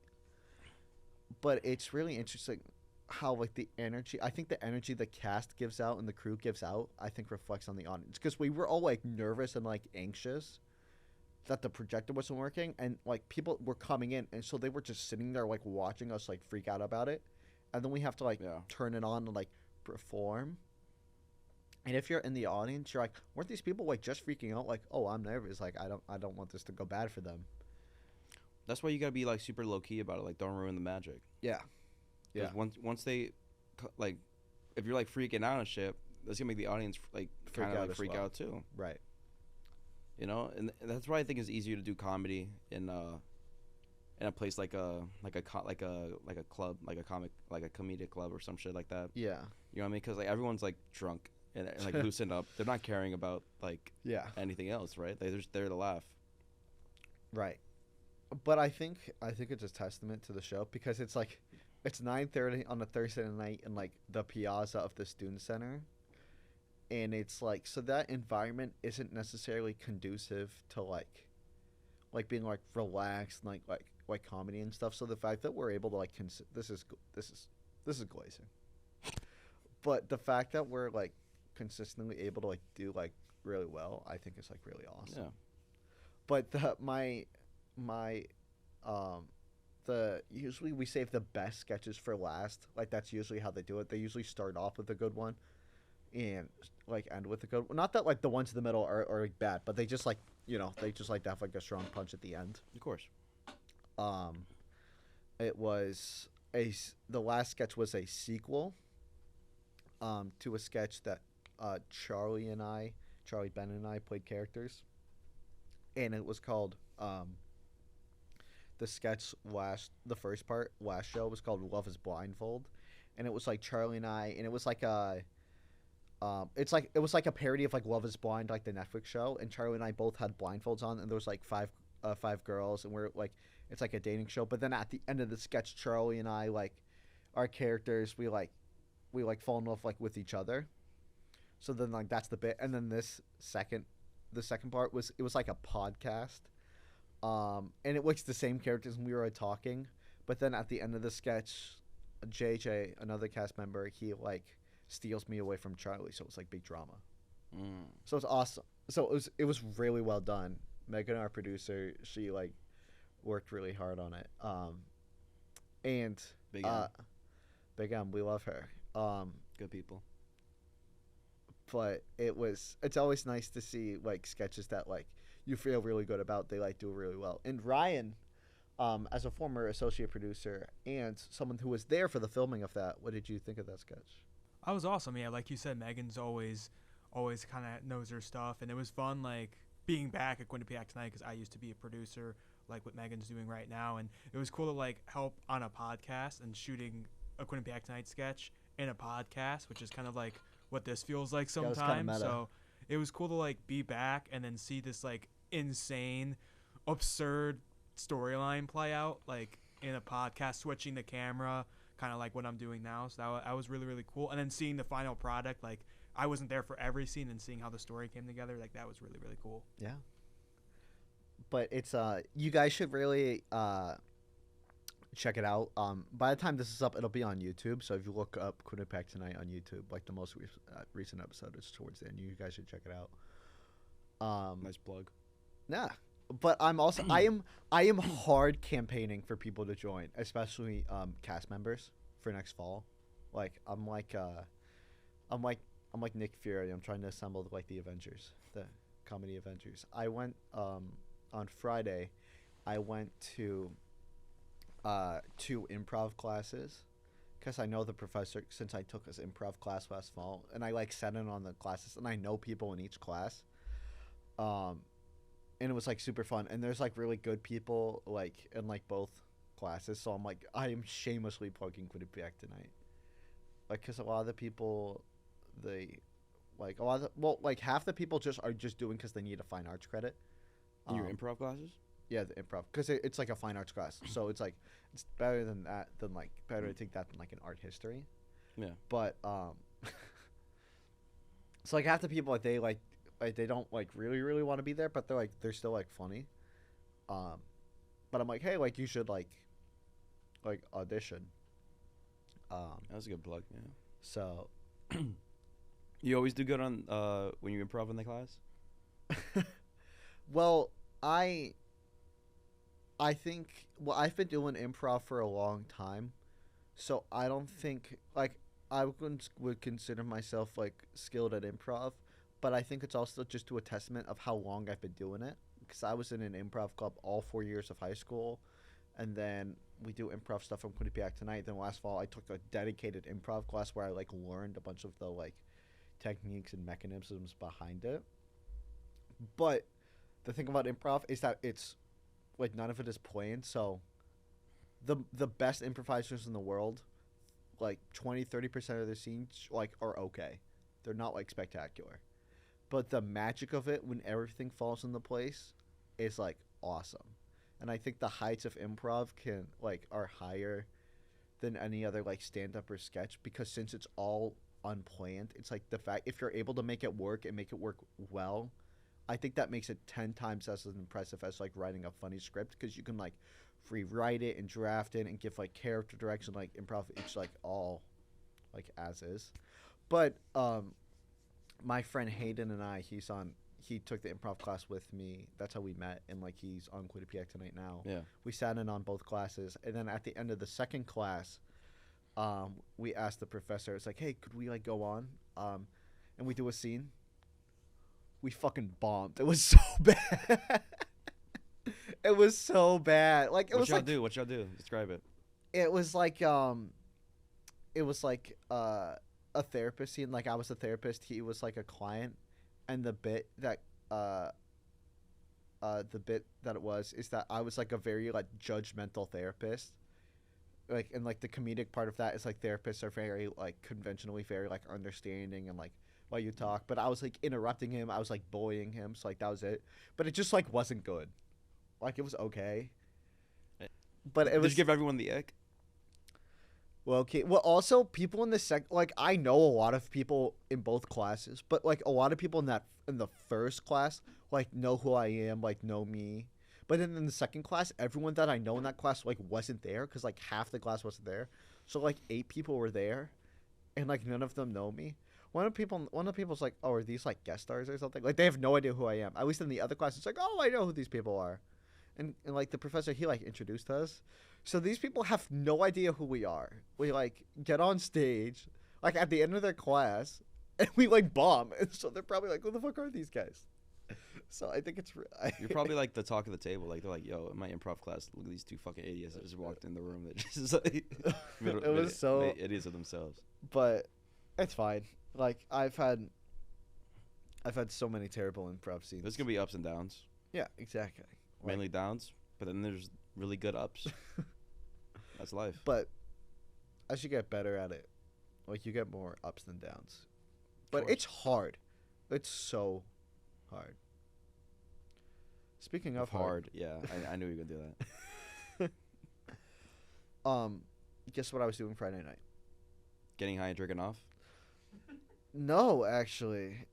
But it's really interesting how like the energy, I think the energy the cast gives out and the crew gives out, I think reflects on the audience, because we were all like nervous and like anxious that the projector wasn't working, and like people were coming in, and so they were just sitting there like watching us like freak out about it, and then we have to like turn it on and like perform. And if you're in the audience, you're like, weren't these people like just freaking out, like, oh, I'm nervous, like I don't want this to go bad for them. That's why you gotta be like super low key about it. Like, don't ruin the magic. Yeah. Yeah. Once they, like, if you're like freaking out and shit, that's gonna make the audience like kind of like freak out too. Right. You know, and that's why I think it's easier to do comedy in a place like a club, like a comedic club or some shit like that. Yeah. You know what I mean? Because like everyone's like drunk and like loosened up. They're not caring about like anything else, right? They're just there to laugh. Right. But I think it's a testament to the show, because it's like it's 9:30 on a Thursday night in like the piazza of the student center. And it's like, so that environment isn't necessarily conducive to like being like relaxed and like comedy and stuff. So the fact that we're able to like this is glazing, but the fact that we're like consistently able to like do like really well, I think is like really awesome. Yeah. But usually we save the best sketches for last. Like that's usually how they do it. They usually start off with a good one and like end with a good one. Not that like the ones in the middle are like bad, but they just like, you know, they just like to have like a strong punch at the end. Of course. It was the last sketch was a sequel to a sketch that Charlie Ben and I played characters, and it was called the first part last show was called Love is Blindfold, and it was like Charlie and I, and it was like a it was like a parody of like Love is Blind, like the Netflix show, and Charlie and I both had blindfolds on, and there was like five girls, and we're like, it's like a dating show. But then at the end of the sketch, Charlie and I, like our characters, we fall in love like with each other. So then like that's the bit, and then the second part was, it was like a podcast, and it was the same characters, and we were talking, but then at the end of the sketch, JJ, another cast member, he like steals me away from Charlie, so it was like big drama. So it's awesome. So it was really well done. Megan, our producer, she like worked really hard on it. And Big M, we love her. Good people. But it's always nice to see like sketches that like you feel really good about. They like do really well. And Ryan, as a former associate producer and someone who was there for the filming of that, what did you think of that sketch? I was awesome. Yeah, like you said, Megan's always kind of knows her stuff, and it was fun like being back at Quinnipiac tonight, because I used to be a producer like what Megan's doing right now, and it was cool to like help on a podcast and shooting a Quinnipiac Tonight sketch in a podcast, which is kind of like what this feels like sometimes. Yeah, so it was cool to like be back and then see this like insane, absurd storyline play out like in a podcast, switching the camera, kind of like what I'm doing now. So that was really, really cool. And then seeing the final product, like I wasn't there for every scene, and seeing how the story came together, like that was really, really cool. Yeah. But it's you guys should really check it out. By the time this is up, it'll be on YouTube. So if you look up Quinnipiac Tonight on YouTube, like the most recent episode is towards the end. You guys should check it out. Nice plug. Yeah. But I'm also I am hard campaigning for people to join, especially cast members for next fall. Like I'm like Nick Fury. I'm trying to assemble like the Avengers, the comedy Avengers. I went on Friday. I went to 2 improv classes, because I know the professor since I took his improv class last fall, and I like sat in on the classes, and I know people in each class. And it was like super fun, and there's like really good people like in like both classes, so I'm like, I am shamelessly plugging Quinnipiac Tonight, like, because a lot of the people the like a lot of the, well, like half the people just are just doing because they need a fine arts credit. In your improv classes? Yeah, the improv, because it's like a fine arts class, so it's like it's better than that than like better to take that than like an art history. Yeah. But so like half the people like they don't like really want to be there, but they're still like funny. But I'm like, hey, like you should like audition. That was a good plug. Yeah. So You always do good on when you improv in the class? well, I think I've been doing improv for a long time, so I don't think like I would consider myself like skilled at improv, but I think it's also just to a testament of how long I've been doing it, because I was in an improv club all 4 years of high school, and then we do improv stuff from Quinnipiac tonight. Then last fall I took a dedicated improv class where I like learned a bunch of the like techniques and mechanisms behind it. But the thing about improv is that it's like none of it is planned, so the best improvisers in the world, like 20-30% of their scenes like are okay. They're not like spectacular. But the magic of it when everything falls into place is like awesome. And I think the heights of improv are higher than any other like stand up or sketch, because since it's all unplanned, it's like the fact if you're able to make it work and make it work well, I think that makes it 10 times as impressive as like writing a funny script, because you can like rewrite it and draft it and give like character direction. Like improv, it's like all like as is. But my friend Hayden and I, he took the improv class with me. That's how we met, and like he's on Quinnipiac tonight now. Yeah. We sat in on both classes, and then at the end of the second class, we asked the professor, it's like, hey, could we like go on? And we do a scene. We fucking bombed. It was so bad. It was so bad. Like it was like, What y'all do? Describe it. It was like a therapist scene. Like I was a therapist, he was like a client, and the bit that it was is that I was like a very like judgmental therapist. Like, and like the comedic part of that is like therapists are very like conventionally very like understanding and like while you talk, but I was like interrupting him, I was like bullying him, so like that was it. But it just like wasn't good. Like it was okay, but it was. Did you give everyone the ick? Well, okay. Well, also people in the like I know a lot of people in both classes, but like a lot of people in the first class like know who I am, like know me. But then in the second class, everyone that I know in that class like wasn't there, because like half the class wasn't there. So like 8 people were there, and like none of them know me. One of the people's like, oh, are these like guest stars or something? Like they have no idea who I am. At least in the other class, it's like, oh, I know who these people are, and like the professor, he like introduced us. So these people have no idea who we are. We like get on stage like at the end of their class, and we like bomb, and so they're probably like, who the fuck are these guys? So I think it's You're probably like the talk of the table. Like they're like, yo, in my improv class, look at these 2 fucking idiots that just walked in the room. That just like it was so idiots of themselves. But it's fine. Like I've had so many terrible improv scenes. There's gonna be ups and downs. Yeah, exactly. Mainly downs, but then there's really good ups. That's life. But as you get better at it, like you get more ups than downs. But it's hard. It's so hard. Speaking of hard, yeah, I knew you were gonna do that. Guess what I was doing Friday night? Getting high and drinking off. No, actually,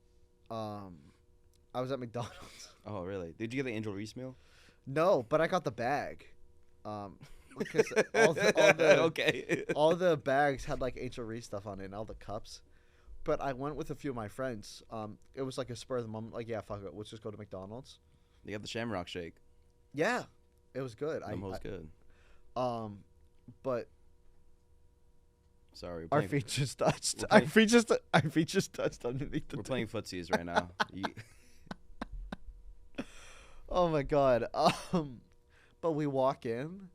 I was at McDonald's. Oh, really? Did you get the Angel Reese meal? No, but I got the bag. Because all the okay. all the bags had like Angel Reese stuff on it and all the cups. But I went with a few of my friends. It was like a spur of the moment. Like, yeah, fuck it, let's just go to McDonald's. You got the Shamrock Shake. Yeah, it was good. That was good. But sorry, our feet just touched. Our feet just touched underneath the. We're playing footsies right now. Oh my god. But we walk in,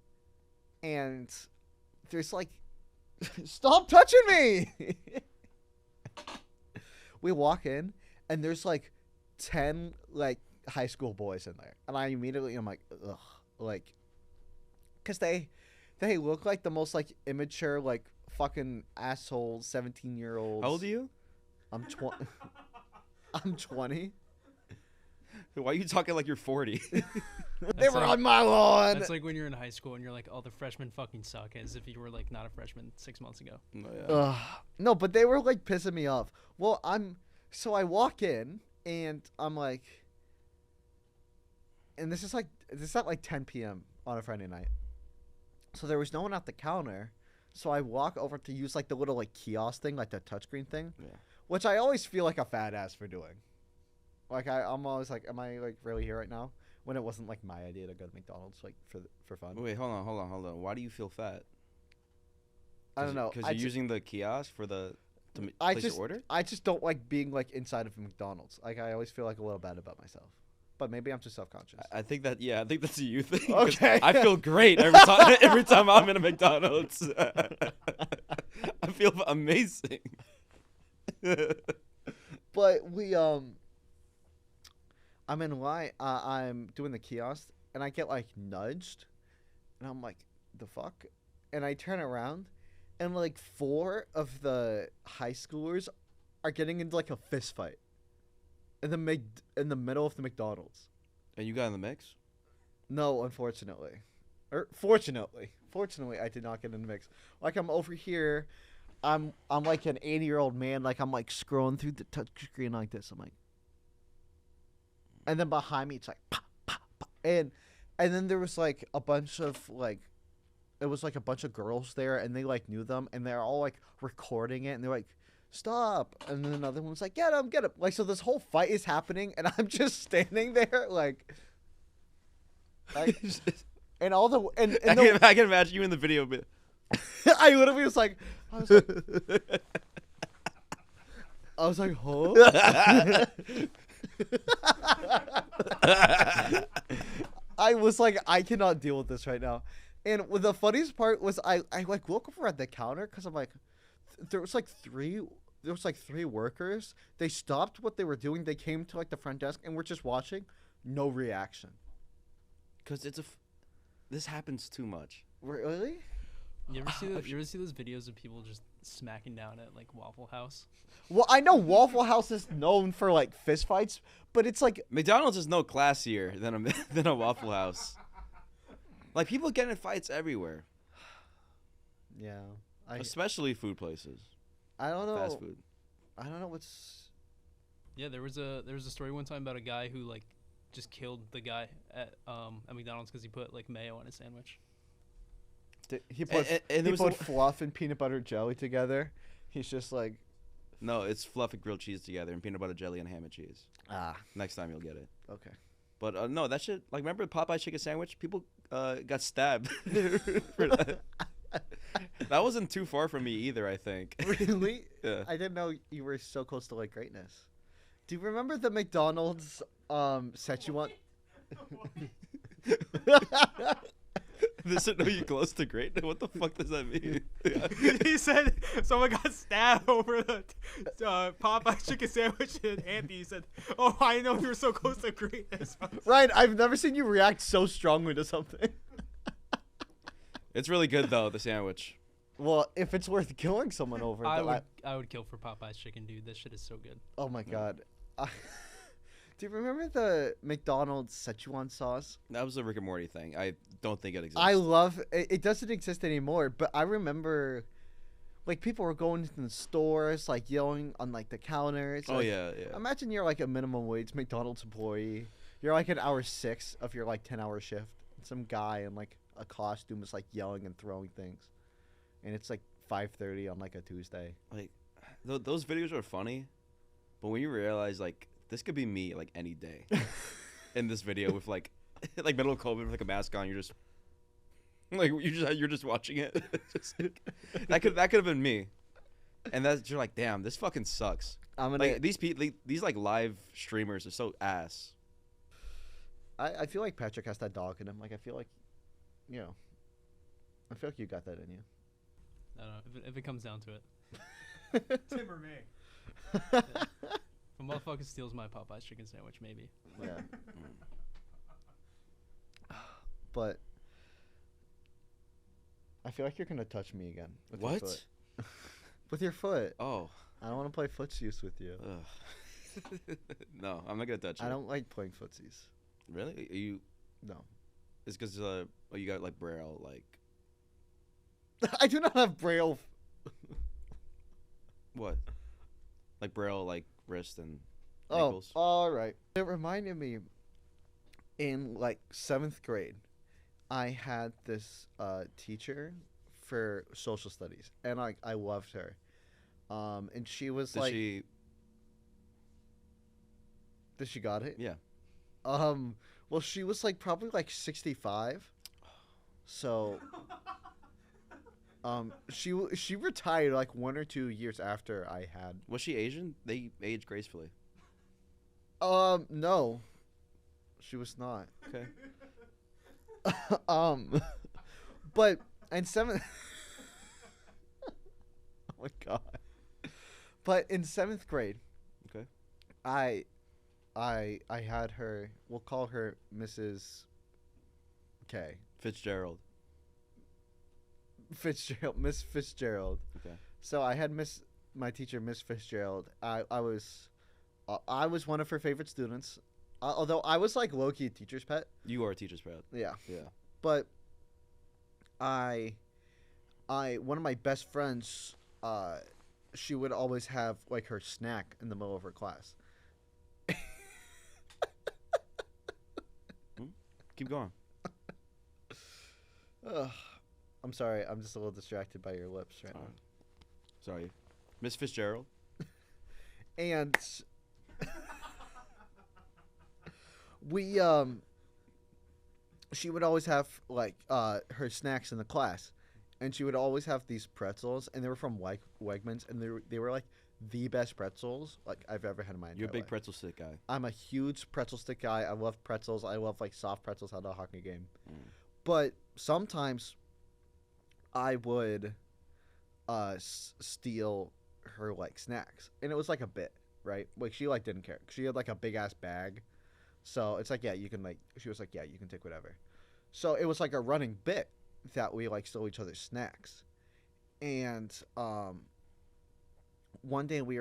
and there's like, stop touching me. We walk in, and there's like 10 like high school boys in there, and I immediately am like, ugh, like, cause they look like the most like immature like fucking asshole 17-year-olds. How old are you? I'm 20. I'm 20. Why are you talking like you're 40? They were on my lawn. That's like when you're in high school and you're like, oh, the freshmen fucking suck, as if you were like not a freshman 6 months ago. No, yeah. No, but they were like pissing me off. Well, so I walk in and I'm like, and this is at like 10 p.m. on a Friday night. So there was no one at the counter. So I walk over to use like the little like kiosk thing, like the touchscreen thing, which I always feel like a fat ass for doing. Like I'm always like, am I like really here right now? When it wasn't like my idea to go to McDonald's like for fun. Wait, hold on. Why do you feel fat? I don't know. Because you're using the kiosk for to I place just your order? I just don't like being like inside of McDonald's. Like I always feel like a little bad about myself. But maybe I'm just self-conscious. I think that's a you thing. 'Cause Okay. I feel great every time I'm in a McDonald's. I feel amazing. But I'm in line. I'm doing the kiosk, and I get like nudged, and I'm like, the fuck? And I turn around, and like 4 of the high schoolers are getting into like a fist fight in the middle of the McDonald's. And you got in the mix? No, unfortunately. Fortunately, I did not get in the mix. Like I'm over here, I'm like an 80-year-old man. Like I'm like scrolling through the touch screen like this. I'm like, and then behind me it's like, pop, pop, pop. And then there was like a bunch of like, it was like a bunch of girls there, and they like knew them, and they're all like recording it, and they're like, stop. And then another one's like, get him. Like, so this whole fight is happening, and I'm just standing there like and all the and I can imagine you in the video, but I literally was like, huh? I was like, I cannot deal with this right now. And the funniest part was I like look over at the counter because I'm like, there was like three workers. They stopped what they were doing. They came to like the front desk and we're just watching. No reaction. because this happens too much. Really? You ever see those videos of people just smacking down at like Waffle House? Well, I know Waffle House is known for like fist fights, but it's like McDonald's is no classier than a Waffle House. Like people get in fights everywhere. yeah. Especially food places. I don't know. Fast food. I don't know what's. Yeah, there was a story one time about a guy who like just killed the guy at McDonald's because he put like mayo on his sandwich. He put Fluff and peanut butter jelly together. He's just like, no, it's Fluff and grilled cheese together and peanut butter jelly and ham and cheese. Next time you'll get it. Okay. But no, that shit. Like, remember the Popeye chicken sandwich? People got stabbed for that. That wasn't too far from me either, I think. Really? Yeah. I didn't know you were so close to like greatness. Do you remember the McDonald's Szechuan? This is know you close to greatness. What the fuck does that mean? He said someone got stabbed over the Popeye chicken sandwich, and Anthony said, "Oh, I know you were so close to greatness." Ryan, I've never seen you react so strongly to something. It's really good though, the sandwich. Well, if it's worth killing someone over, I would kill for Popeye's chicken, dude. This shit is so good. oh my god. Do you remember the McDonald's Szechuan sauce? That was a Rick and Morty thing. I don't think it exists. I love it. It doesn't exist anymore, but I remember like people were going to the stores like yelling on like the counters. Oh like, yeah. Imagine you're like a minimum wage McDonald's employee. You're like at hour 6 of your like 10-hour shift. And some guy in like a costume is like yelling and throwing things. And it's like 5:30 on like a Tuesday. Like those videos are funny, but when you realize like this could be me like any day in this video with like middle of COVID with like a mask on, you're just like you're just watching it. that could have been me. And that's you're like, damn, this fucking sucks. I'm gonna like these like live streamers are so ass. I feel like Patrick has that dog in him. Like I feel like you got that in you. I don't know if it comes down to it. Tim or me? Yeah. If a motherfucker steals my Popeye's chicken sandwich, maybe. Yeah. But I feel like you're gonna touch me again. With What? Your foot. With your foot. Oh. I don't want to play footsies with you. Ugh. No, I'm not gonna touch it. I don't like playing footsies. Really? You? No. It's because you got like Braille, like I do not have Braille. what? Like Braille, like wrist and Oh, ankles. all right. It reminded me in like 7th grade, I had this teacher for social studies, and I loved her. And she was Did like, she? did she got it? Yeah. Well, she was like probably like 65. So, she retired like 1 or 2 years after I had. Was she Asian? They age gracefully. No, she was not. Okay. But in 7th. Oh my god. But in 7th grade. Okay. I had her. We'll call her Mrs. K. Fitzgerald. Fitzgerald, Miss Fitzgerald. Okay. So I had my teacher, Miss Fitzgerald. I was one of her favorite students. Although I was like low key teacher's pet. You are a teacher's pet. Yeah. Yeah. But one of my best friends, she would always have like her snack in the middle of her class. Keep going. Ugh. I'm sorry. I'm just a little distracted by your lips right now. Sorry. Miss Fitzgerald. And we she would always have like her snacks in the class, and she would always have these pretzels, and they were from Wegmans, and they were like the best pretzels like I've ever had in my entire You're a big life. pretzel stick guy. I'm a huge pretzel stick guy. I love pretzels. I love like soft pretzels out of a hockey game. Mm. But sometimes I would steal her like snacks, and it was like a bit, right? Like she like didn't care. She had like a big ass bag, so it's like, yeah, you can like. She was like, yeah, you can take whatever. So it was like a running bit that we like stole each other's snacks, and one day we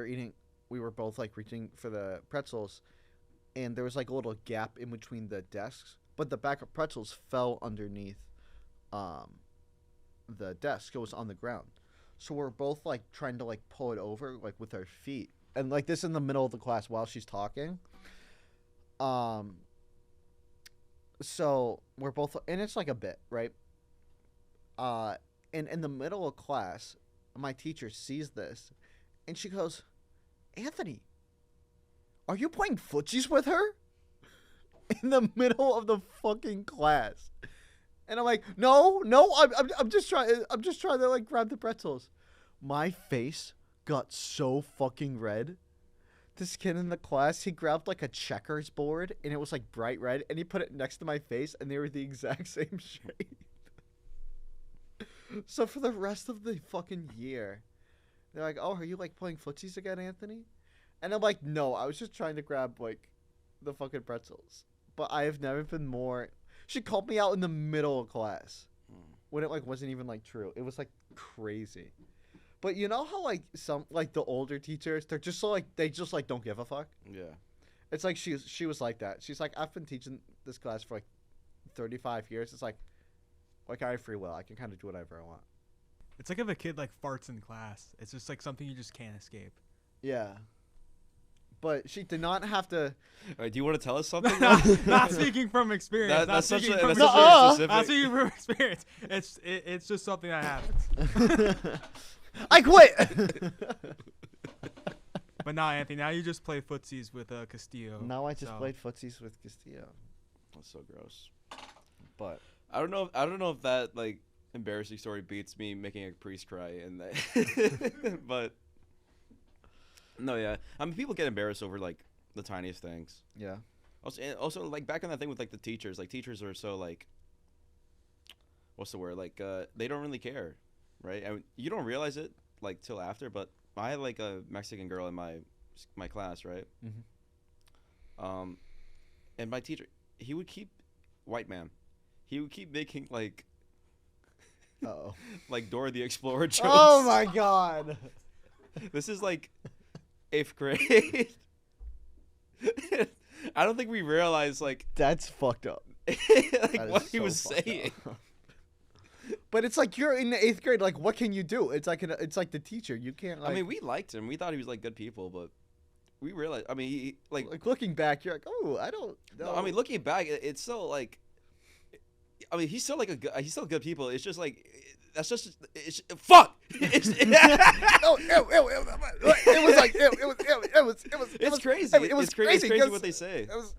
were both like reaching for the pretzels, and there was like a little gap in between the desks, but the bag of pretzels fell underneath the desk. It was on the ground, so we're both like trying to like pull it over like with our feet, and like this in the middle of the class while she's talking. So we're both, and it's like a bit, right? And in the middle of class, my teacher sees this, and she goes, "Anthony, are you playing footsies with her?" In the middle of the fucking class. And I'm like, no, I'm just trying to like grab the pretzels. My face got so fucking red. This kid in the class, he grabbed like a checkers board, and it was like bright red, and he put it next to my face, and they were the exact same shade. So for the rest of the fucking year, they're like, "Oh, are you like playing footsies again, Anthony?" And I'm like, "No, I was just trying to grab like the fucking pretzels." But I have never been more. She called me out in the middle of class when it like wasn't even like true. It was like crazy. But you know how like some like the older teachers, they're just so like they just like don't give a fuck. Yeah. It's like she was like that. She's like, I've been teaching this class for like 35 years. It's like I have free will. I can kind of do whatever I want. It's like if a kid like farts in class. It's just like something you just can't escape. Yeah. But she did not have to. All right, do you want to tell us something? Not speaking from experience. That's such a Not specific. speaking from experience. It's just something that happens. I quit. But now, Anthony, now you just play footsies with Castillo. Now I just so. played footsies with Castillo. That's so gross. But I don't know if that like embarrassing story beats me making a priest cry and that. But no, yeah. I mean, people get embarrassed over like the tiniest things. yeah. Also, like back on that thing with like the teachers. Like teachers are so like, what's the word? Like they don't really care, right? I mean, you don't realize it like till after. But I had like a Mexican girl in my class, right? Mm-hmm. And my teacher, he would keep making like Uh-oh. like Dora the Explorer jokes. Oh my god. This is like 8th grade. I don't think we realized like That's fucked up. like what he so was fucked saying. up. But it's like you're in the 8th grade. Like, what can you do? It's like the teacher. You can't. Like, I mean, we liked him. We thought he was like good people, but we realized. I mean, he, like looking back, you're like, oh, I don't know. No, I mean, looking back, it's still like. I mean, he's still like he's still good people. It's just like fuck. It was like it was. It's crazy. It was it's crazy. It's crazy what they say. It was.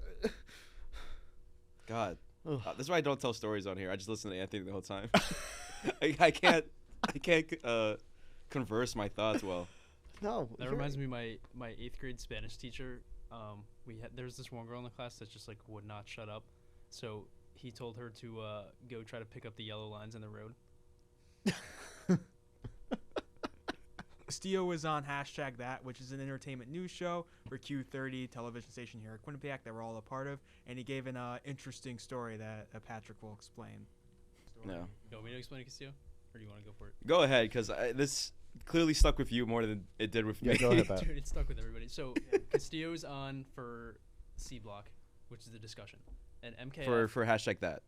God, that's why I don't tell stories on here. I just listen to Anthony the whole time. I can't converse my thoughts well. No, That reminds me of my 8th grade Spanish teacher. There was this one girl in the class that just like would not shut up. So he told her to go try to pick up the yellow lines in the road. Castillo was on #that, which is an entertainment news show for Q30 television station here at Quinnipiac that we're all a part of, and he gave an interesting story that Patrick will explain. No. You want me to explain it, Castillo? Or do you want to go for it? Go ahead, because this clearly stuck with you more than it did with me. Yeah, go ahead, Pat. Dude, it stuck with everybody. So Castillo's on for C Block, which is the discussion. And MKF, for #that.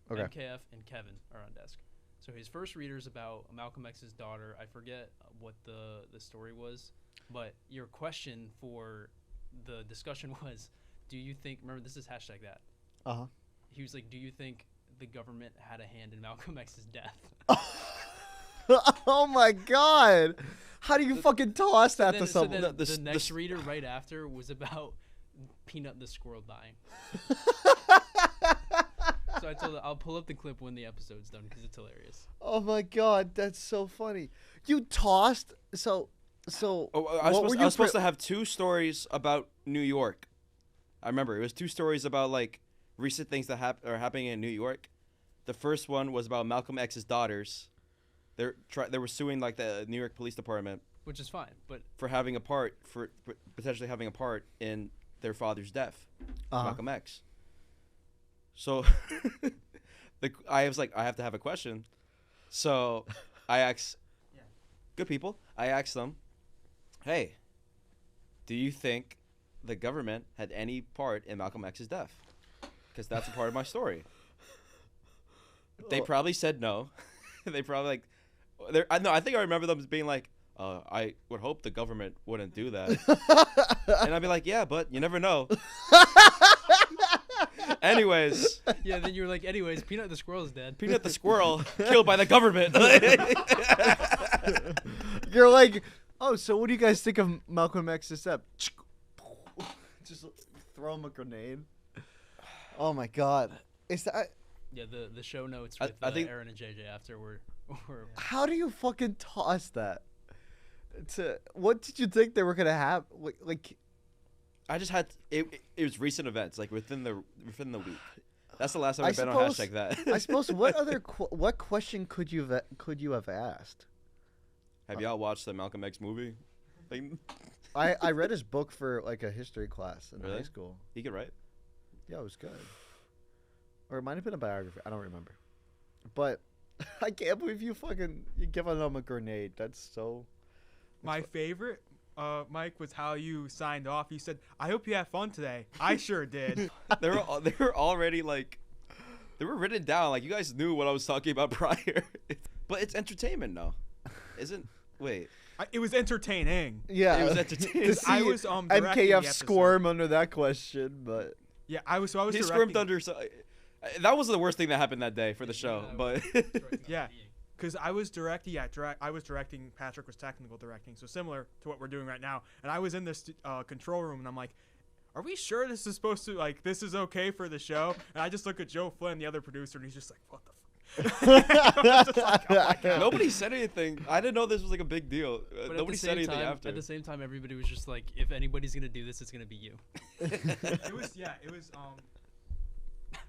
Okay. MKF and Kevin are on desk. So his first reader's about Malcolm X's daughter. I forget what the story was, but your question for the discussion was, do you think, remember this is #that. Uh-huh. He was like, do you think the government had a hand in Malcolm X's death? Oh my god! How do you fucking toss that to someone? The next reader right after was about Peanut the squirrel dying. So I told her I'll pull up the clip when the episode's done because it's hilarious. Oh my god, that's so funny. You tossed so. Oh, I was supposed to have 2 stories about New York. I remember it was 2 stories about like recent things that are happening in New York. The first one was about Malcolm X's daughters. They were suing like the New York Police Department, Which is fine, but for potentially having a part in their father's death, Malcolm X. So I was like, I have to have a question. So I asked good people. I asked them, hey, do you think the government had any part in Malcolm X's death? Because that's a part of my story. They probably said no. They probably I think I remember them being like, I would hope the government wouldn't do that. And I'd be like, yeah, but you never know. Anyways. yeah, then you were like, anyways, Peanut the squirrel is dead. Peanut the squirrel killed by the government. You're like, oh, so what do you guys think of Malcolm X's death? Just throw him a grenade. Oh my god, is that? Yeah, the show notes with I think Aaron and JJ after were How do you fucking toss that? What did you think they were gonna have? Like, I just had it was recent events, like within the week. That's the last time I've been on #that. I suppose what other what question could you have asked? Have y'all watched the Malcolm X movie? Like, I read his book for like a history class in Really? high school. he could write. Yeah, it was good. Or it might have been a biography. I don't remember. But I can't believe you giving them a grenade. That's so. My favorite, Mike, was how you signed off. You said, "I hope you have fun today." I sure did. They were already like, they were written down. Like you guys knew what I was talking about prior. But it's entertainment now, isn't? Wait. It was entertaining. Yeah, It was entertaining. I was directing the MKF episode. squirm under that question, but Yeah, I was He directing. squirmed under. That was the worst thing that happened that day for the show. But Yeah. Because I was directing. Yeah, I was directing. Patrick was technical directing, so similar to what we're doing right now. And I was in this control room, and I'm like, "Are we sure this is supposed to this is okay for the show?" And I just look at Joe Flynn, the other producer, and he's just like, "What the fuck?" I was just like, "Oh my God." nobody said anything. I didn't know this was like a big deal. But Nobody said anything after. At the same time, everybody was just like, if anybody's gonna do this, it's gonna be you. It was yeah. It was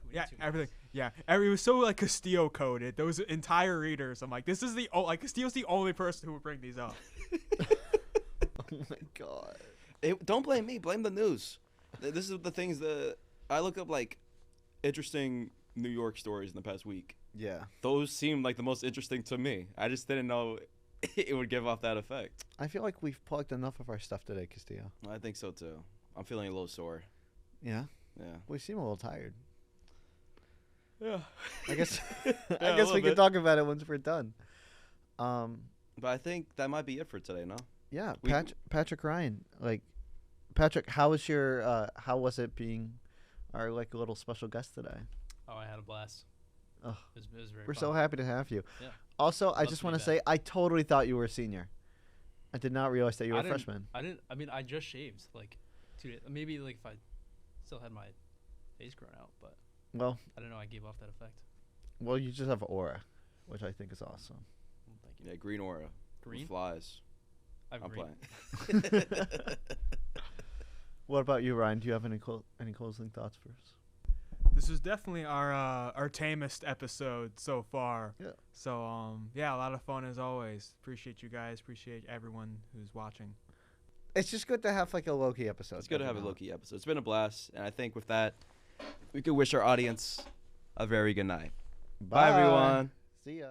We Yeah, did too much. everything. Yeah, it was so like Castillo coded. Those entire readers. I'm like, this is Castillo's the only person who would bring these up. oh my god. Don't blame me. Blame the news. This is the things that I look up, like interesting New York stories in the past week. Yeah. Those seem like the most interesting to me. I just didn't know it would give off that effect. I feel like we've plugged enough of our stuff today, Castillo. I think so too. I'm feeling a little sore. Yeah? Yeah. We seem a little tired. Yeah. I guess Yeah, I a guess little we can bit. talk about it once we're done. But I think that might be it for today, no? Yeah, We- Patrick Ryan. Like, Patrick, how was it being our like little special guest today? Oh, I had a blast. Ugh. It was very We're fun. so happy to have you. Yeah. Also, I Love just to be want to back. say I totally thought you were a senior. I did not realize that you were I a didn't- freshman. I mean, I just shaved like 2 days. Maybe like if I still had my face grown out, but Well, I don't know. I gave off that effect. you just have aura, which I think is awesome. Well, thank you. Yeah, green aura. Green? With flies. I'm I'm green. playing. What about you, Ryan? Do you have any closing thoughts for us? This is definitely our tamest episode so far. Yeah. So yeah, a lot of fun as always. Appreciate you guys. Appreciate everyone who's watching. It's just good to have like a low-key episode. It's good to every have a now and low-key episode. It's been a blast, and I think with that, we could wish our audience a very good night. then. Bye everyone. See ya.